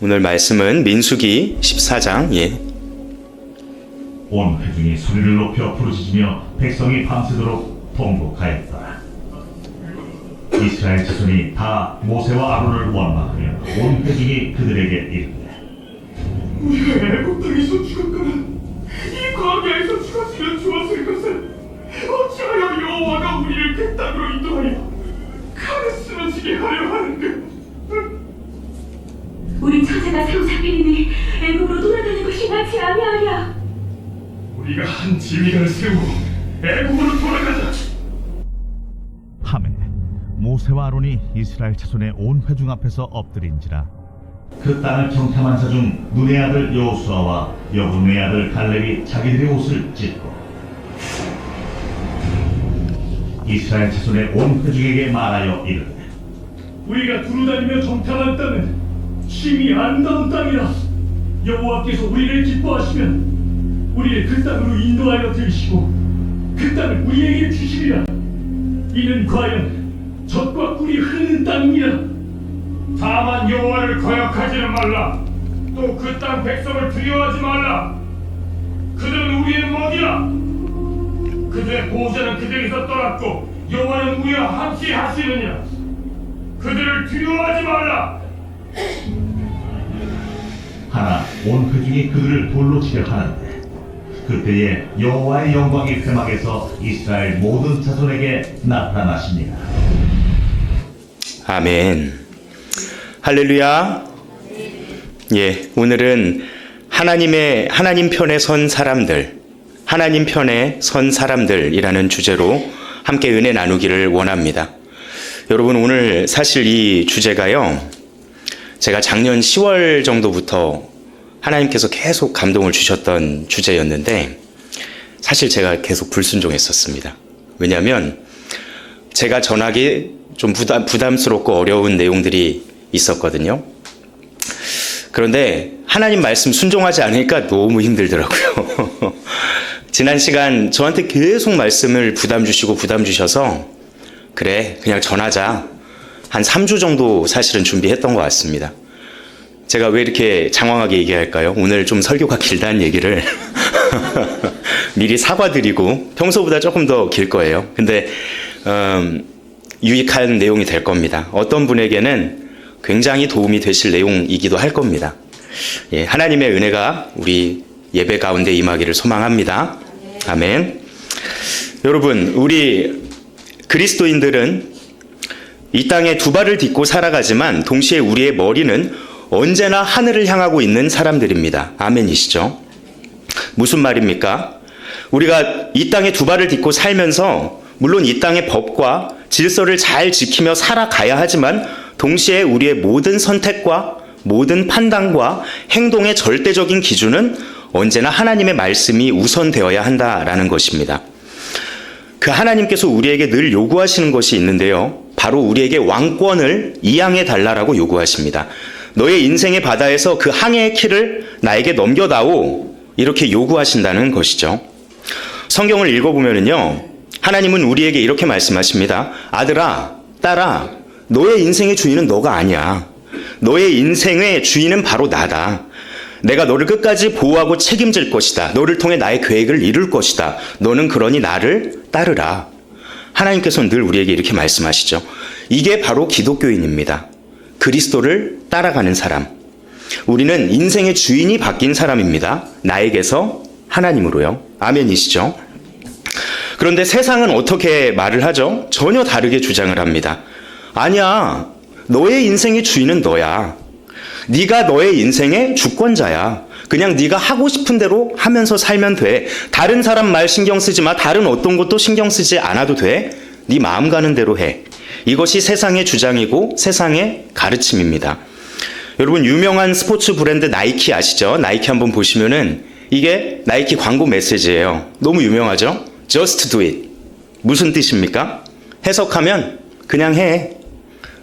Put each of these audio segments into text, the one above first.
오늘 말씀은 민수기 14장. 온 회중이 소리를 높여 부르짖으며 백성이 밤새도록 통곡하였더라. 이스라엘 자손이 다 모세와 아론을 원망하며 온 회중이 그들에게 이르되 우리가 애굽 땅에서 죽었거나 이 광야에서 죽었으면 좋았을 것을 어찌하여 여호와가 우리를 그 땅으로 인도하여 칼에 쓰러지게 하려 하는가? 우리 처자가 사로잡히니 애굽으로 돌아가는 것이 낫지 아니하랴. 우리가 한 지휘관을 세우고 애굽으로 돌아가자. 하매 모세와 아론이 이스라엘 자손의 온 회중 앞에서 엎드린지라. 그 땅을 정탐한 자 중 눈의 아들 여호수아와 여분의 아들 갈렙이 자기들의 옷을 찢고 이스라엘 자손의 온 회중에게 말하여 이르되 우리가 두루다니며 정탐한 땅은 심히 아름다운 땅이라. 여호와께서 우리를 기뻐하시면 우리를 그 땅으로 인도하여 들이시고 그 땅을 우리에게 주시리라. 이는 과연 젖과 꿀이 흐르는 땅이라. 다만 여호와를 거역하지는 말라. 또 그 땅 백성을 두려워하지 말라. 그들은 우리의 먹이라. 그들의 보호자는 그들에서 떠났고 여호와는 우리와 함께 하시느니라. 그들을 두려워하지 말라. 하나 온 회중이 그들을 돌로 치려 하는데 그때에 여호와의 영광이 회막에서 이스라엘 모든 자손에게 나타나십니다. 아멘. 할렐루야. 오늘은 하나님 편에 선 사람들, 하나님 편에 선 사람들이라는 주제로 함께 은혜 나누기를 원합니다. 여러분, 오늘 사실 이 주제가요, 제가 작년 10월 정도부터 하나님께서 계속 감동을 주셨던 주제였는데 사실 제가 계속 불순종했었습니다. 왜냐하면 제가 전하기 좀 부담스럽고 어려운 내용들이 있었거든요. 그런데 하나님 말씀 순종하지 않으니까 너무 힘들더라고요. 지난 시간 저한테 계속 말씀을 부담 주셔서 그래, 그냥 전하자. 한 3주 정도 사실은 준비했던 것 같습니다. 제가 왜 이렇게 장황하게 얘기할까요? 오늘 좀 설교가 길다는 얘기를 미리 사과드리고 평소보다 조금 더 길 거예요. 근데 유익한 내용이 될 겁니다. 어떤 분에게는 굉장히 도움이 되실 내용이기도 할 겁니다. 하나님의 은혜가 우리 예배 가운데 임하기를 소망합니다. 아멘. 여러분, 우리 그리스도인들은 이 땅에 두 발을 딛고 살아가지만 동시에 우리의 머리는 언제나 하늘을 향하고 있는 사람들입니다. 아멘이시죠? 무슨 말입니까? 우리가 이 땅에 두 발을 딛고 살면서 물론 이 땅의 법과 질서를 잘 지키며 살아가야 하지만 동시에 우리의 모든 선택과 모든 판단과 행동의 절대적인 기준은 언제나 하나님의 말씀이 우선되어야 한다라는 것입니다. 그 하나님께서 우리에게 늘 요구하시는 것이 있는데요. 바로 우리에게 왕권을 이양해 달라라고 요구하십니다. 너의 인생의 바다에서 그 항해의 키를 나에게 넘겨다오, 이렇게 요구하신다는 것이죠. 성경을 읽어보면요, 하나님은 우리에게 이렇게 말씀하십니다. 아들아, 딸아, 너의 인생의 주인은 너가 아니야. 너의 인생의 주인은 바로 나다. 내가 너를 끝까지 보호하고 책임질 것이다. 너를 통해 나의 계획을 이룰 것이다. 너는 그러니 나를 따르라. 하나님께서는 늘 우리에게 이렇게 말씀하시죠. 이게 바로 기독교인입니다. 그리스도를 따라가는 사람. 우리는 인생의 주인이 바뀐 사람입니다. 나에게서 하나님으로요. 아멘이시죠? 그런데 세상은 어떻게 말을 하죠? 전혀 다르게 주장을 합니다. 아니야, 너의 인생의 주인은 너야. 네가 너의 인생의 주권자야. 그냥 네가 하고 싶은 대로 하면서 살면 돼. 다른 사람 말 신경 쓰지 마. 다른 어떤 것도 신경 쓰지 않아도 돼. 네 마음 가는 대로 해. 이것이 세상의 주장이고 세상의 가르침입니다. 여러분, 유명한 스포츠 브랜드 나이키 아시죠? 나이키 한번 보시면은 이게 나이키 광고 메시지예요. 너무 유명하죠? Just do it. 무슨 뜻입니까? 해석하면 그냥 해.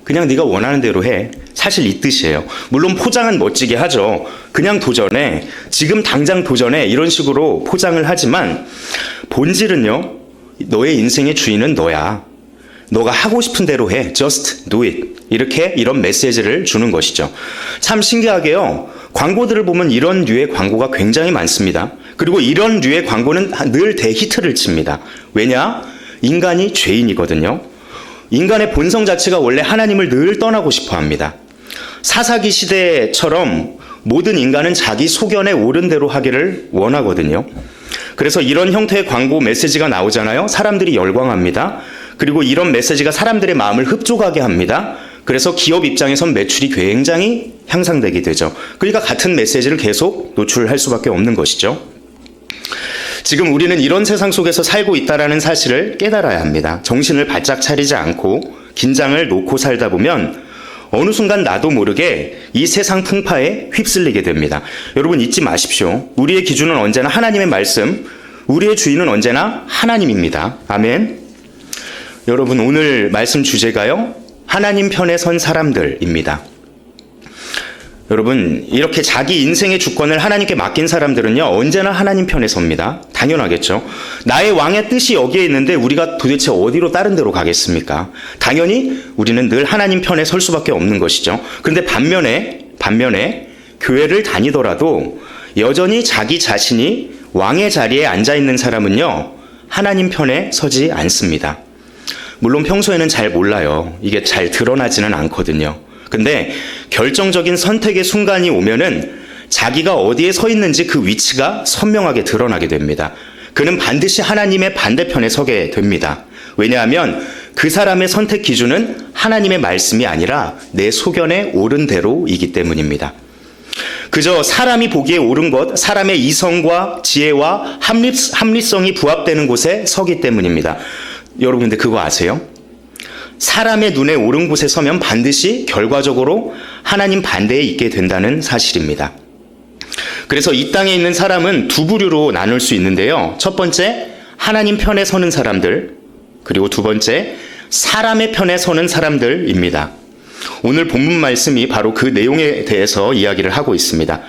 그냥 네가 원하는 대로 해. 사실 이 뜻이에요. 물론 포장은 멋지게 하죠. 그냥 도전해. 지금 당장 도전해. 이런 식으로 포장을 하지만 본질은요, 너의 인생의 주인은 너야. 너가 하고 싶은 대로 해. Just do it. 이렇게 이런 메시지를 주는 것이죠. 참 신기하게요. 광고들을 보면 이런 류의 광고가 굉장히 많습니다. 그리고 이런 류의 광고는 늘 대히트를 칩니다. 왜냐? 인간이 죄인이거든요. 인간의 본성 자체가 원래 하나님을 늘 떠나고 싶어 합니다. 사사기 시대처럼 모든 인간은 자기 소견에 옳은 대로 하기를 원하거든요. 그래서 이런 형태의 광고 메시지가 나오잖아요. 사람들이 열광합니다. 그리고 이런 메시지가 사람들의 마음을 흡족하게 합니다. 그래서 기업 입장에선 매출이 굉장히 향상되게 되죠. 그러니까 같은 메시지를 계속 노출할 수밖에 없는 것이죠. 지금 우리는 이런 세상 속에서 살고 있다는 사실을 깨달아야 합니다. 정신을 바짝 차리지 않고 긴장을 놓고 살다 보면 어느 순간 나도 모르게 이 세상 풍파에 휩쓸리게 됩니다. 여러분 잊지 마십시오. 우리의 기준은 언제나 하나님의 말씀, 우리의 주인은 언제나 하나님입니다. 아멘. 여러분 오늘 말씀 주제가요. 하나님 편에 선 사람들입니다. 여러분 이렇게 자기 인생의 주권을 하나님께 맡긴 사람들은요. 언제나 하나님 편에 섭니다. 당연하겠죠. 나의 왕의 뜻이 여기에 있는데 우리가 도대체 어디로 다른 데로 가겠습니까? 당연히 우리는 늘 하나님 편에 설 수밖에 없는 것이죠. 그런데 반면에 교회를 다니더라도 여전히 자기 자신이 왕의 자리에 앉아 있는 사람은요. 하나님 편에 서지 않습니다. 물론 평소에는 잘 몰라요. 이게 잘 드러나지는 않거든요. 근데 결정적인 선택의 순간이 오면은 자기가 어디에 서 있는지 그 위치가 선명하게 드러나게 됩니다. 그는 반드시 하나님의 반대편에 서게 됩니다. 왜냐하면 그 사람의 선택 기준은 하나님의 말씀이 아니라 내 소견에 옳은 대로이기 때문입니다. 그저 사람이 보기에 옳은 것, 사람의 이성과 지혜와 합리성이 부합되는 곳에 서기 때문입니다. 여러분 근데 그거 아세요? 사람의 눈에 옳은 곳에 서면 반드시 결과적으로 하나님 반대에 있게 된다는 사실입니다. 그래서 이 땅에 있는 사람은 두 부류로 나눌 수 있는데요. 첫 번째, 하나님 편에 서는 사람들, 그리고 두 번째, 사람의 편에 서는 사람들입니다. 오늘 본문 말씀이 바로 그 내용에 대해서 이야기를 하고 있습니다.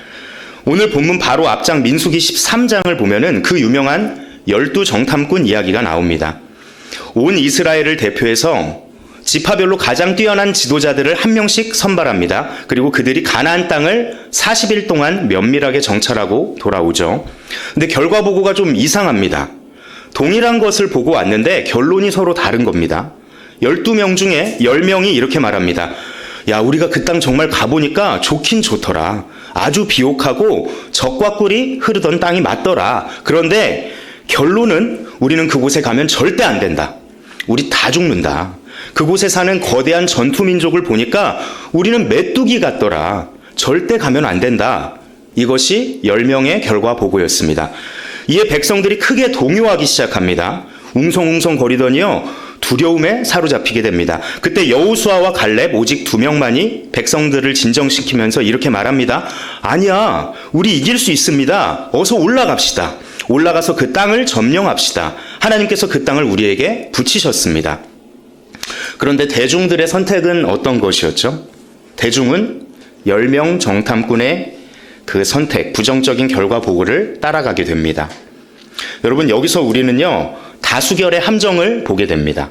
오늘 본문 바로 앞장 민수기 13장을 보면은 그 유명한 12정탐꾼 이야기가 나옵니다. 온 이스라엘을 대표해서 지파별로 가장 뛰어난 지도자들을 한 명씩 선발합니다. 그리고 그들이 가나안 땅을 40일 동안 면밀하게 정찰하고 돌아오죠. 근데 결과 보고가 좀 이상합니다. 동일한 것을 보고 왔는데 결론이 서로 다른 겁니다. 12명 중에 10명이 이렇게 말합니다. 야, 우리가 그 땅 정말 가보니까 좋긴 좋더라. 아주 비옥하고 적과 꿀이 흐르던 땅이 맞더라. 그런데 결론은 우리는 그곳에 가면 절대 안 된다. 우리 다 죽는다. 그곳에 사는 거대한 전투민족을 보니까 우리는 메뚜기 같더라. 절대 가면 안 된다. 이것이 10명의 결과 보고였습니다. 이에 백성들이 크게 동요하기 시작합니다. 웅성웅성 거리더니요. 두려움에 사로잡히게 됩니다. 그때 여호수아와 갈렙 오직 2명만이 백성들을 진정시키면서 이렇게 말합니다. 아니야, 우리 이길 수 있습니다. 어서 올라갑시다. 올라가서 그 땅을 점령합시다. 하나님께서 그 땅을 우리에게 붙이셨습니다. 그런데 대중들의 선택은 어떤 것이었죠? 대중은 10명 정탐꾼의 그 선택, 부정적인 결과 보고를 따라가게 됩니다. 여러분 여기서 우리는요. 다수결의 함정을 보게 됩니다.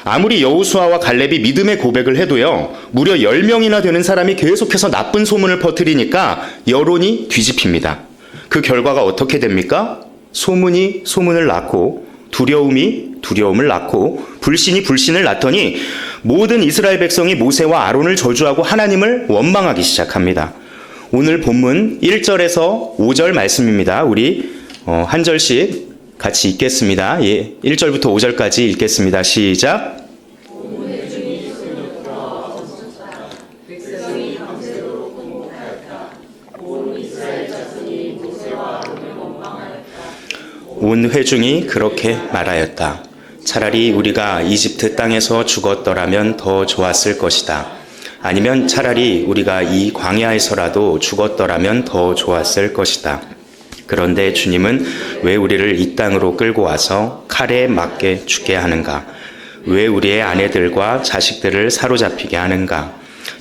아무리 여호수아와 갈렙이 믿음의 고백을 해도요. 무려 10명이나 되는 사람이 계속해서 나쁜 소문을 퍼뜨리니까 여론이 뒤집힙니다. 그 결과가 어떻게 됩니까? 소문이 소문을 낳고 두려움이 두려움을 낳고 불신이 불신을 낳더니 모든 이스라엘 백성이 모세와 아론을 저주하고 하나님을 원망하기 시작합니다. 오늘 본문 1절에서 5절 말씀입니다. 우리 한 절씩 같이 읽겠습니다. 예, 1절부터 5절까지 읽겠습니다. 시작. 온 회중이 그렇게 말하였다. 차라리 우리가 이집트 땅에서 죽었더라면 더 좋았을 것이다. 아니면 차라리 우리가 이 광야에서라도 죽었더라면 더 좋았을 것이다. 그런데 주님은 왜 우리를 이 땅으로 끌고 와서 칼에 맞게 죽게 하는가? 왜 우리의 아내들과 자식들을 사로잡히게 하는가?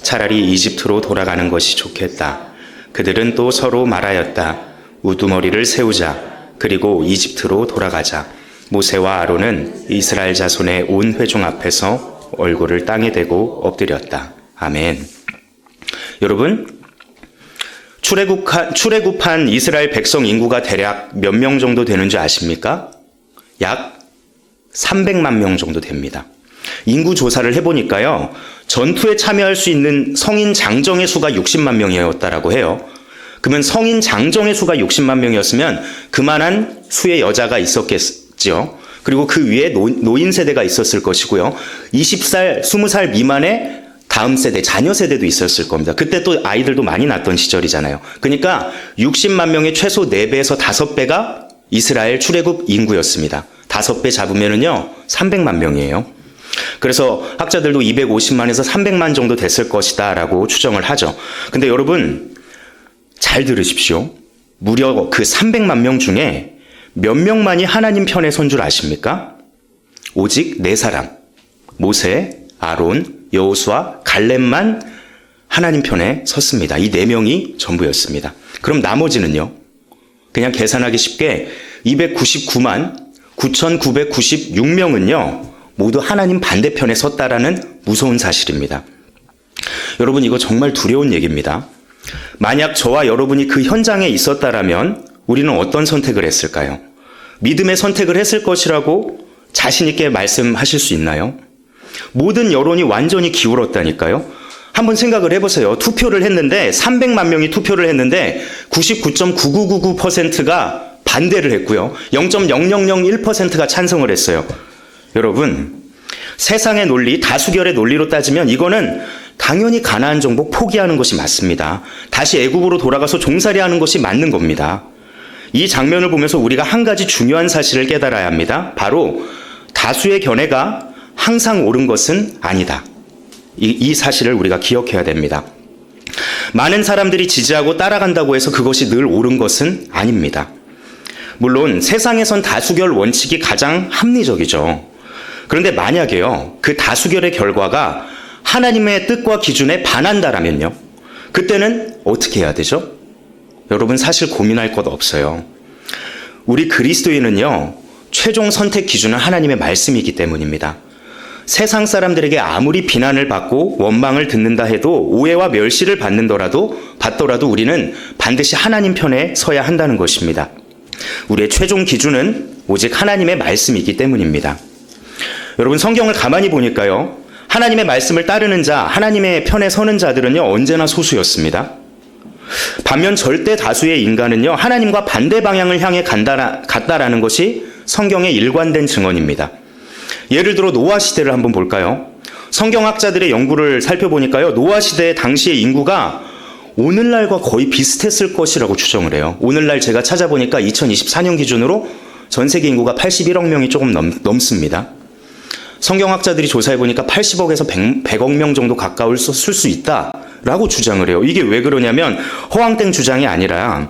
차라리 이집트로 돌아가는 것이 좋겠다. 그들은 또 서로 말하였다. 우두머리를 세우자. 그리고 이집트로 돌아가자. 모세와 아론은 이스라엘 자손의 온 회중 앞에서 얼굴을 땅에 대고 엎드렸다. 아멘. 여러분, 출애굽한 이스라엘 백성 인구가 대략 몇 명 정도 되는 줄 아십니까? 약 300만 명 정도 됩니다. 인구 조사를 해보니까요, 전투에 참여할 수 있는 성인 장정의 수가 60만 명이었다라고 해요. 그러면 성인 장정의 수가 60만 명이었으면 그만한 수의 여자가 있었겠죠. 그리고 그 위에 노인 세대가 있었을 것이고요. 20살, 20살 미만의 다음 세대, 자녀 세대도 있었을 겁니다. 그때 또 아이들도 많이 낳던 시절이잖아요. 그러니까 60만 명의 최소 4배에서 5배가 이스라엘 출애굽 인구였습니다. 5배 잡으면은요, 300만 명이에요. 그래서 학자들도 250만에서 300만 정도 됐을 것이다 라고 추정을 하죠. 근데 여러분, 잘 들으십시오. 무려 그 300만 명 중에 몇 명만이 하나님 편에 선 줄 아십니까? 오직 4사람. 모세, 아론, 여호수아, 갈렙만 하나님 편에 섰습니다. 이 4명이 전부였습니다. 그럼 나머지는요? 그냥 계산하기 쉽게 299만 9,996명은요, 모두 하나님 반대편에 섰다라는 무서운 사실입니다. 여러분, 이거 정말 두려운 얘기입니다. 만약 저와 여러분이 그 현장에 있었다라면 우리는 어떤 선택을 했을까요? 믿음의 선택을 했을 것이라고 자신 있게 말씀하실 수 있나요? 모든 여론이 완전히 기울었다니까요. 한번 생각을 해보세요. 투표를 했는데 300만 명이 투표를 했는데 99.9999%가 반대를 했고요. 0.0001%가 찬성을 했어요. 여러분, 세상의 논리, 다수결의 논리로 따지면 이거는 당연히 가나안 정복 포기하는 것이 맞습니다. 다시 애굽으로 돌아가서 종살이하는 것이 맞는 겁니다. 이 장면을 보면서 우리가 한 가지 중요한 사실을 깨달아야 합니다. 바로 다수의 견해가 항상 옳은 것은 아니다. 이 사실을 우리가 기억해야 됩니다. 많은 사람들이 지지하고 따라간다고 해서 그것이 늘 옳은 것은 아닙니다. 물론 세상에선 다수결 원칙이 가장 합리적이죠. 그런데 만약에요, 그 다수결의 결과가 하나님의 뜻과 기준에 반한다라면요, 그때는 어떻게 해야 되죠? 여러분, 사실 고민할 것 없어요. 우리 그리스도인은요, 최종 선택 기준은 하나님의 말씀이기 때문입니다. 세상 사람들에게 아무리 비난을 받고 원망을 듣는다 해도, 오해와 멸시를 받더라도 우리는 반드시 하나님 편에 서야 한다는 것입니다. 우리의 최종 기준은 오직 하나님의 말씀이기 때문입니다. 여러분, 성경을 가만히 보니까요, 하나님의 말씀을 따르는 자, 하나님의 편에 서는 자들은요, 언제나 소수였습니다. 반면 절대 다수의 인간은요, 하나님과 반대 방향을 향해 갔다라는 것이 성경의 일관된 증언입니다. 예를 들어 노아 시대를 한번 볼까요? 성경학자들의 연구를 살펴보니까요, 노아 시대 당시의 인구가 오늘날과 거의 비슷했을 것이라고 추정을 해요. 오늘날 제가 찾아보니까 2024년 기준으로 전 세계 인구가 81억 명이 조금 넘습니다. 성경학자들이 조사해보니까 80억에서 100억 명 정도 가까울 수 있다라고 주장을 해요. 이게 왜 그러냐면 허황된 주장이 아니라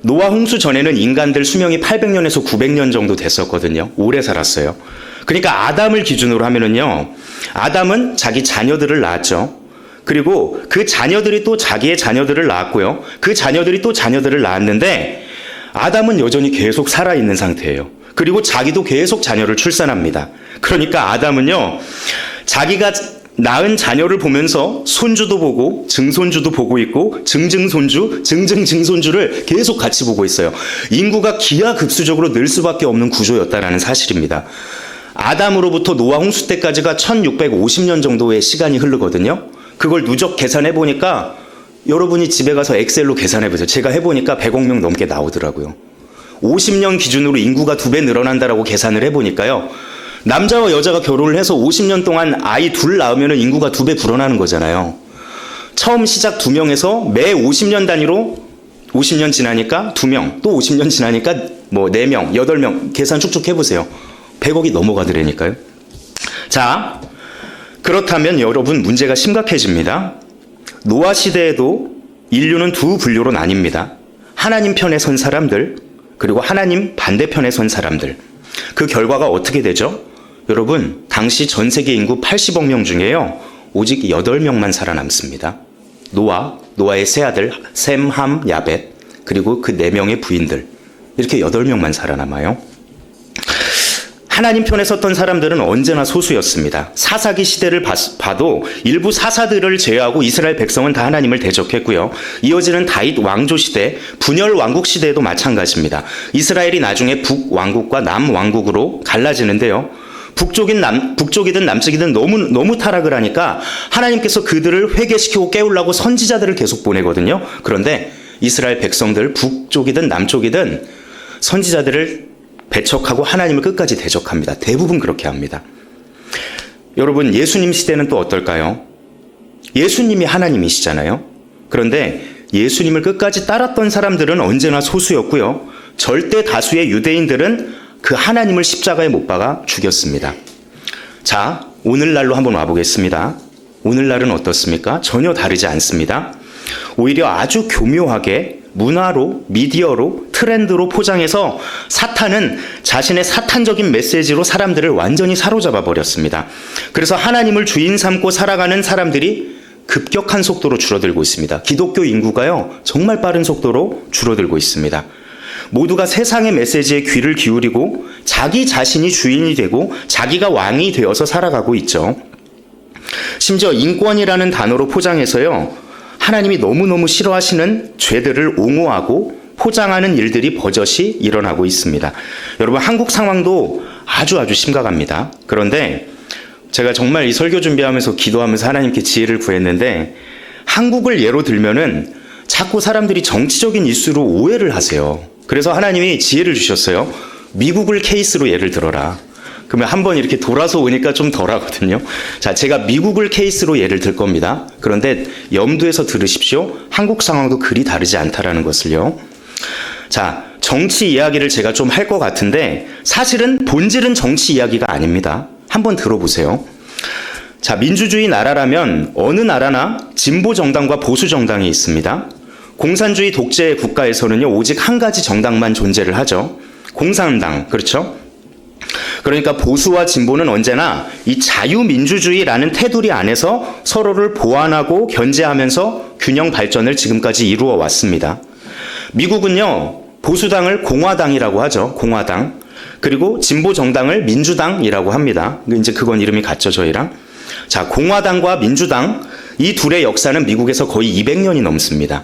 노아 홍수 전에는 인간들 수명이 800년에서 900년 정도 됐었거든요. 오래 살았어요. 그러니까 아담을 기준으로 하면은요, 아담은 자기 자녀들을 낳았죠. 그리고 그 자녀들이 또 자기의 자녀들을 낳았고요. 그 자녀들이 또 자녀들을 낳았는데 아담은 여전히 계속 살아있는 상태예요. 그리고 자기도 계속 자녀를 출산합니다. 그러니까 아담은요, 자기가 낳은 자녀를 보면서 손주도 보고 증손주도 보고 있고 증증손주, 증증증손주를 계속 같이 보고 있어요. 인구가 기하급수적으로 늘 수밖에 없는 구조였다라는 사실입니다. 아담으로부터 노아 홍수 때까지가 1650년 정도의 시간이 흐르거든요. 그걸 누적 계산해 보니까 여러분이 집에 가서 엑셀로 계산해 보세요. 제가 해보니까 100억 명 넘게 나오더라고요. 50년 기준으로 인구가 2배 늘어난다라고 계산을 해보니까요, 남자와 여자가 결혼을 해서 50년 동안 아이 둘 낳으면 인구가 2배 불어나는 거잖아요. 처음 시작 2명에서 매 50년 단위로 50년 지나니까 2명, 또 50년 지나니까 뭐 4명, 8명 계산 쭉쭉 해보세요. 100억이 넘어가더라니까요. 자, 그렇다면 여러분, 문제가 심각해집니다. 노아 시대에도 인류는 두 분류로 나뉩니다. 하나님 편에 선 사람들, 그리고 하나님 반대편에 선 사람들. 그 결과가 어떻게 되죠? 여러분, 당시 전 세계 인구 80억 명 중에요, 오직 8명만 살아남습니다. 노아의 세 아들 셈, 함, 야벳, 그리고 그 4명의 부인들, 이렇게 8명만 살아남아요. 하나님 편에 섰던 사람들은 언제나 소수였습니다. 사사기 시대를 봐도 일부 사사들을 제외하고 이스라엘 백성은 다 하나님을 대적했고요. 이어지는 다윗 왕조 시대, 분열 왕국 시대에도 마찬가지입니다. 이스라엘이 나중에 북왕국과 남왕국으로 갈라지는데요. 북쪽이든 남쪽이든 너무 타락을 하니까 하나님께서 그들을 회개시키고 깨우려고 선지자들을 계속 보내거든요. 그런데 이스라엘 백성들 북쪽이든 남쪽이든 선지자들을 배척하고 하나님을 끝까지 대적합니다. 대부분 그렇게 합니다. 여러분, 예수님 시대는 또 어떨까요? 예수님이 하나님이시잖아요. 그런데 예수님을 끝까지 따랐던 사람들은 언제나 소수였고요. 절대 다수의 유대인들은 그 하나님을 십자가에 못 박아 죽였습니다. 자, 오늘날로 한번 와보겠습니다. 오늘날은 어떻습니까? 전혀 다르지 않습니다. 오히려 아주 교묘하게 문화로, 미디어로, 트렌드로 포장해서 사탄은 자신의 사탄적인 메시지로 사람들을 완전히 사로잡아 버렸습니다. 그래서 하나님을 주인 삼고 살아가는 사람들이 급격한 속도로 줄어들고 있습니다. 기독교 인구가요, 정말 빠른 속도로 줄어들고 있습니다. 모두가 세상의 메시지에 귀를 기울이고 자기 자신이 주인이 되고 자기가 왕이 되어서 살아가고 있죠. 심지어 인권이라는 단어로 포장해서요, 하나님이 너무너무 싫어하시는 죄들을 옹호하고 포장하는 일들이 버젓이 일어나고 있습니다. 여러분, 한국 상황도 아주 심각합니다. 그런데 제가 정말 이 설교 준비하면서 기도하면서 하나님께 지혜를 구했는데, 한국을 예로 들면은 자꾸 사람들이 정치적인 이슈로 오해를 하세요. 그래서 하나님이 지혜를 주셨어요. 미국을 케이스로 예를 들어라. 그러면 한번 이렇게 돌아서 오니까 좀 덜하거든요. 자, 제가 미국을 케이스로 예를 들 겁니다. 그런데 염두에서 들으십시오. 한국 상황도 그리 다르지 않다라는 것을요. 자, 정치 이야기를 제가 좀 할 것 같은데 사실은 본질은 정치 이야기가 아닙니다. 한번 들어보세요. 자, 민주주의 나라라면 어느 나라나 진보 정당과 보수 정당이 있습니다. 공산주의 독재 국가에서는요, 오직 한 가지 정당만 존재를 하죠. 공산당, 그렇죠? 그러니까 보수와 진보는 언제나 이 자유민주주의라는 테두리 안에서 서로를 보완하고 견제하면서 균형 발전을 지금까지 이루어 왔습니다. 미국은요, 보수당을 공화당이라고 하죠. 공화당. 그리고 진보 정당을 민주당이라고 합니다. 이제 그건 이름이 같죠, 저희랑. 자, 공화당과 민주당, 이 둘의 역사는 미국에서 거의 200년이 넘습니다.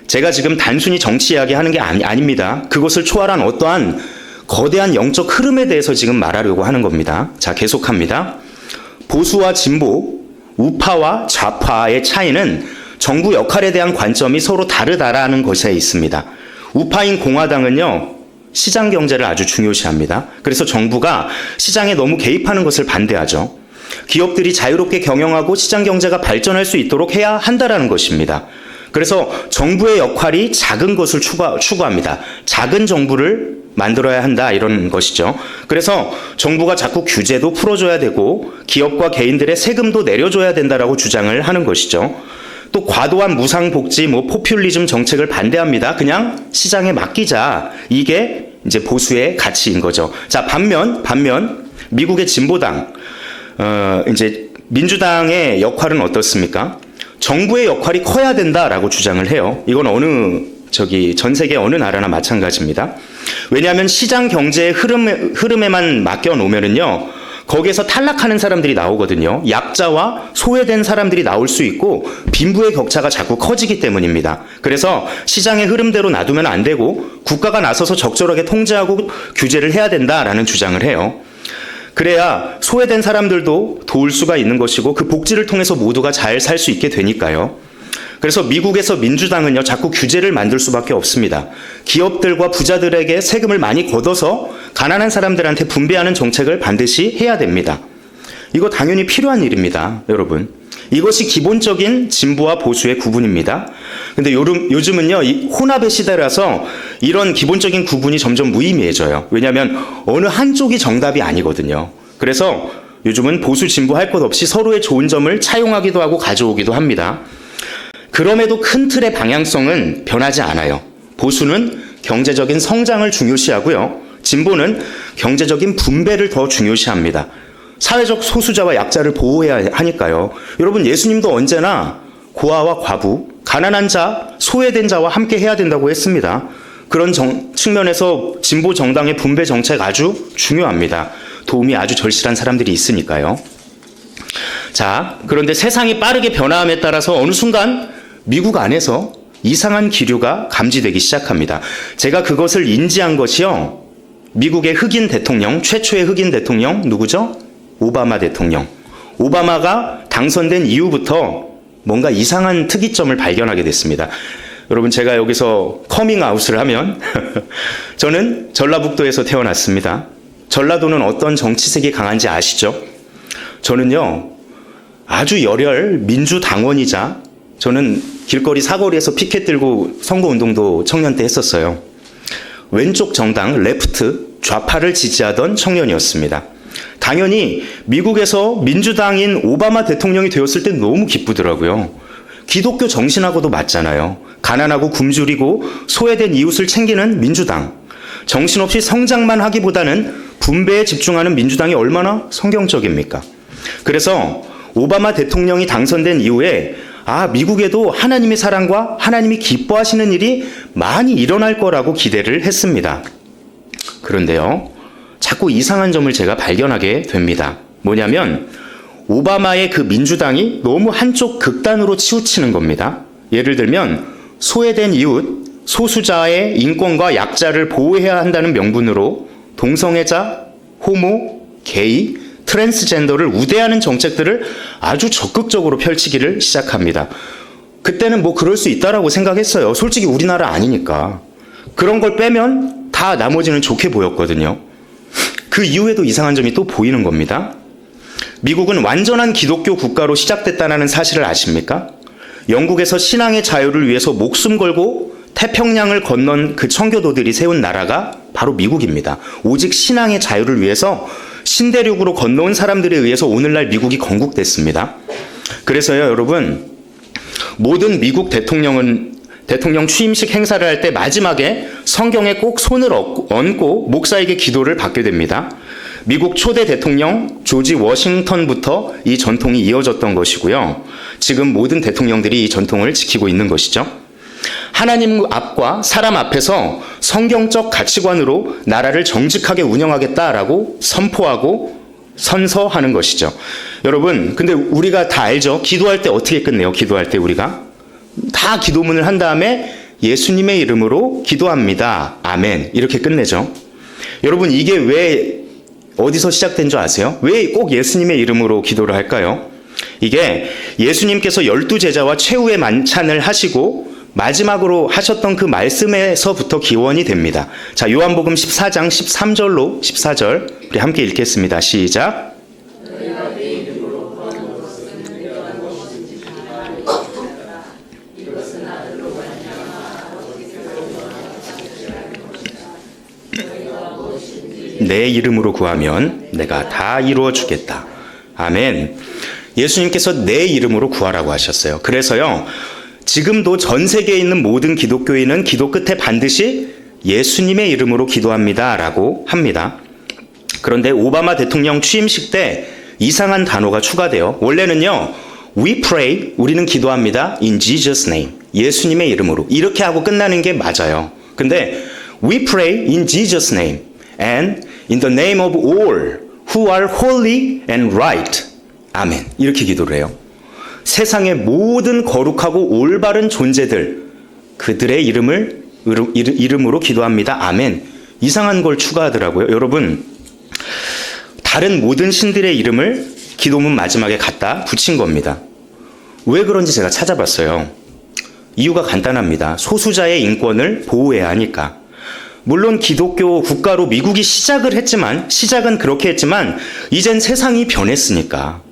제가 지금 단순히 정치 이야기 하는 게 아닙니다. 그것을 초월한 어떠한 거대한 영적 흐름에 대해서 지금 말하려고 하는 겁니다. 자, 계속합니다. 보수와 진보, 우파와 좌파의 차이는 정부 역할에 대한 관점이 서로 다르다라는 것에 있습니다. 우파인 공화당은요, 시장 경제를 아주 중요시합니다. 그래서 정부가 시장에 너무 개입하는 것을 반대하죠. 기업들이 자유롭게 경영하고 시장 경제가 발전할 수 있도록 해야 한다라는 것입니다. 그래서 정부의 역할이 작은 것을 추구합니다. 작은 정부를 만들어야 한다, 이런 것이죠. 그래서 정부가 자꾸 규제도 풀어줘야 되고 기업과 개인들의 세금도 내려줘야 된다라고 주장을 하는 것이죠. 또 과도한 무상복지, 포퓰리즘 정책을 반대합니다. 그냥 시장에 맡기자. 이게 이제 보수의 가치인 거죠. 자, 반면 미국의 진보당, 이제 민주당의 역할은 어떻습니까? 정부의 역할이 커야 된다라고 주장을 해요. 이건 전 세계 어느 나라나 마찬가지입니다. 왜냐하면 시장 경제의 흐름에만 맡겨놓으면은요, 거기에서 탈락하는 사람들이 나오거든요. 약자와 소외된 사람들이 나올 수 있고 빈부의 격차가 자꾸 커지기 때문입니다. 그래서 시장의 흐름대로 놔두면 안 되고 국가가 나서서 적절하게 통제하고 규제를 해야 된다라는 주장을 해요. 그래야 소외된 사람들도 도울 수가 있는 것이고 그 복지를 통해서 모두가 잘 살 수 있게 되니까요. 그래서 미국에서 민주당은요, 자꾸 규제를 만들 수밖에 없습니다. 기업들과 부자들에게 세금을 많이 걷어서 가난한 사람들한테 분배하는 정책을 반드시 해야 됩니다. 이거 당연히 필요한 일입니다, 여러분. 이것이 기본적인 진보와 보수의 구분입니다. 근데 요즘은요, 이 혼합의 시대라서 이런 기본적인 구분이 점점 무의미해져요. 왜냐하면 어느 한쪽이 정답이 아니거든요. 그래서 요즘은 보수 진보 할 것 없이 서로의 좋은 점을 차용하기도 하고 가져오기도 합니다. 그럼에도 큰 틀의 방향성은 변하지 않아요. 보수는 경제적인 성장을 중요시하고요. 진보는 경제적인 분배를 더 중요시합니다. 사회적 소수자와 약자를 보호해야 하니까요. 여러분, 예수님도 언제나 고아와 과부, 가난한 자, 소외된 자와 함께 해야 된다고 했습니다. 그런 측면에서 진보 정당의 분배 정책 아주 중요합니다. 도움이 아주 절실한 사람들이 있으니까요. 자, 그런데 세상이 빠르게 변화함에 따라서 어느 순간 미국 안에서 이상한 기류가 감지되기 시작합니다. 제가 그것을 인지한 것이요, 미국의 흑인 대통령, 최초의 흑인 대통령 누구죠? 오바마 대통령. 오바마가 당선된 이후부터 뭔가 이상한 특이점을 발견하게 됐습니다. 여러분, 제가 여기서 커밍아웃을 하면 저는 전라북도에서 태어났습니다. 전라도는 어떤 정치색이 강한지 아시죠? 저는요, 아주 열혈 민주당원이자 저는 길거리 사거리에서 피켓 들고 선거운동도 청년 때 했었어요. 왼쪽 정당, 레프트, 좌파를 지지하던 청년이었습니다. 당연히 미국에서 민주당인 오바마 대통령이 되었을 때 너무 기쁘더라고요. 기독교 정신하고도 맞잖아요. 가난하고 굶주리고 소외된 이웃을 챙기는 민주당. 정신없이 성장만 하기보다는 분배에 집중하는 민주당이 얼마나 성경적입니까? 그래서 오바마 대통령이 당선된 이후에 미국에도 하나님의 사랑과 하나님이 기뻐하시는 일이 많이 일어날 거라고 기대를 했습니다. 그런데요, 자꾸 이상한 점을 제가 발견하게 됩니다. 뭐냐면 오바마의 그 민주당이 너무 한쪽 극단으로 치우치는 겁니다. 예를 들면 소외된 이웃, 소수자의 인권과 약자를 보호해야 한다는 명분으로 동성애자, 호모, 게이, 트랜스젠더를 우대하는 정책들을 아주 적극적으로 펼치기를 시작합니다. 그때는 뭐 그럴 수 있다라고 생각했어요. 솔직히 우리나라 아니니까. 그런 걸 빼면 다 나머지는 좋게 보였거든요. 그 이후에도 이상한 점이 또 보이는 겁니다. 미국은 완전한 기독교 국가로 시작됐다는 사실을 아십니까? 영국에서 신앙의 자유를 위해서 목숨 걸고 태평양을 건넌 그 청교도들이 세운 나라가 바로 미국입니다. 오직 신앙의 자유를 위해서 신대륙으로 건너온 사람들에 의해서 오늘날 미국이 건국됐습니다. 그래서요, 여러분, 모든 미국 대통령 취임식 행사를 할 때 마지막에 성경에 꼭 손을 얹고 목사에게 기도를 받게 됩니다. 미국 초대 대통령 조지 워싱턴부터 이 전통이 이어졌던 것이고요. 지금 모든 대통령들이 이 전통을 지키고 있는 것이죠. 하나님 앞과 사람 앞에서 성경적 가치관으로 나라를 정직하게 운영하겠다라고 선포하고 선서하는 것이죠. 여러분, 근데 우리가 다 알죠? 기도할 때 어떻게 끝내요? 기도할 때 우리가 다 기도문을 한 다음에 예수님의 이름으로 기도합니다. 아멘. 이렇게 끝내죠. 여러분, 이게 왜 어디서 시작된 줄 아세요? 왜 꼭 예수님의 이름으로 기도를 할까요? 이게 예수님께서 12제자와 최후의 만찬을 하시고 마지막으로 하셨던 그 말씀에서부터 기원이 됩니다. 자, 요한복음 14장 13절로 14절 우리 함께 읽겠습니다. 시작. 내 이름으로 구하면 내가 다 이루어 주겠다. 아멘. 예수님께서 내 이름으로 구하라고 하셨어요. 그래서요, 지금도 전 세계에 있는 모든 기독교인은 기도 끝에 반드시 예수님의 이름으로 기도합니다라고 합니다. 그런데 오바마 대통령 취임식 때 이상한 단어가 추가돼요. 원래는요, we pray, 우리는 기도합니다. in Jesus name, 예수님의 이름으로 이렇게 하고 끝나는 게 맞아요. 근데 we pray in Jesus name and in the name of all who are holy and right. 아멘. 이렇게 기도를 해요. 세상의 모든 거룩하고 올바른 존재들, 그들의 이름으로 기도합니다. 아멘. 이상한 걸 추가하더라고요. 여러분, 다른 모든 신들의 이름을 기도문 마지막에 갖다 붙인 겁니다. 왜 그런지 제가 찾아봤어요. 이유가 간단합니다. 소수자의 인권을 보호해야 하니까. 물론 기독교 국가로 미국이 시작은 그렇게 했지만 이젠 세상이 변했으니까.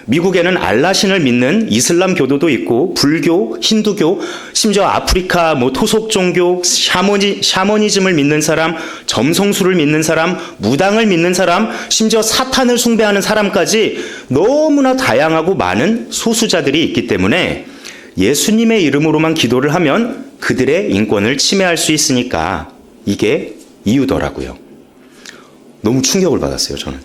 미국에는 알라신을 믿는 이슬람 교도도 있고 불교, 힌두교, 심지어 아프리카 토속 종교, 샤머니즘을 믿는 사람, 점성술을 믿는 사람, 무당을 믿는 사람, 심지어 사탄을 숭배하는 사람까지 너무나 다양하고 많은 소수자들이 있기 때문에 예수님의 이름으로만 기도를 하면 그들의 인권을 침해할 수 있으니까 이게 이유더라고요. 너무 충격을 받았어요, 저는.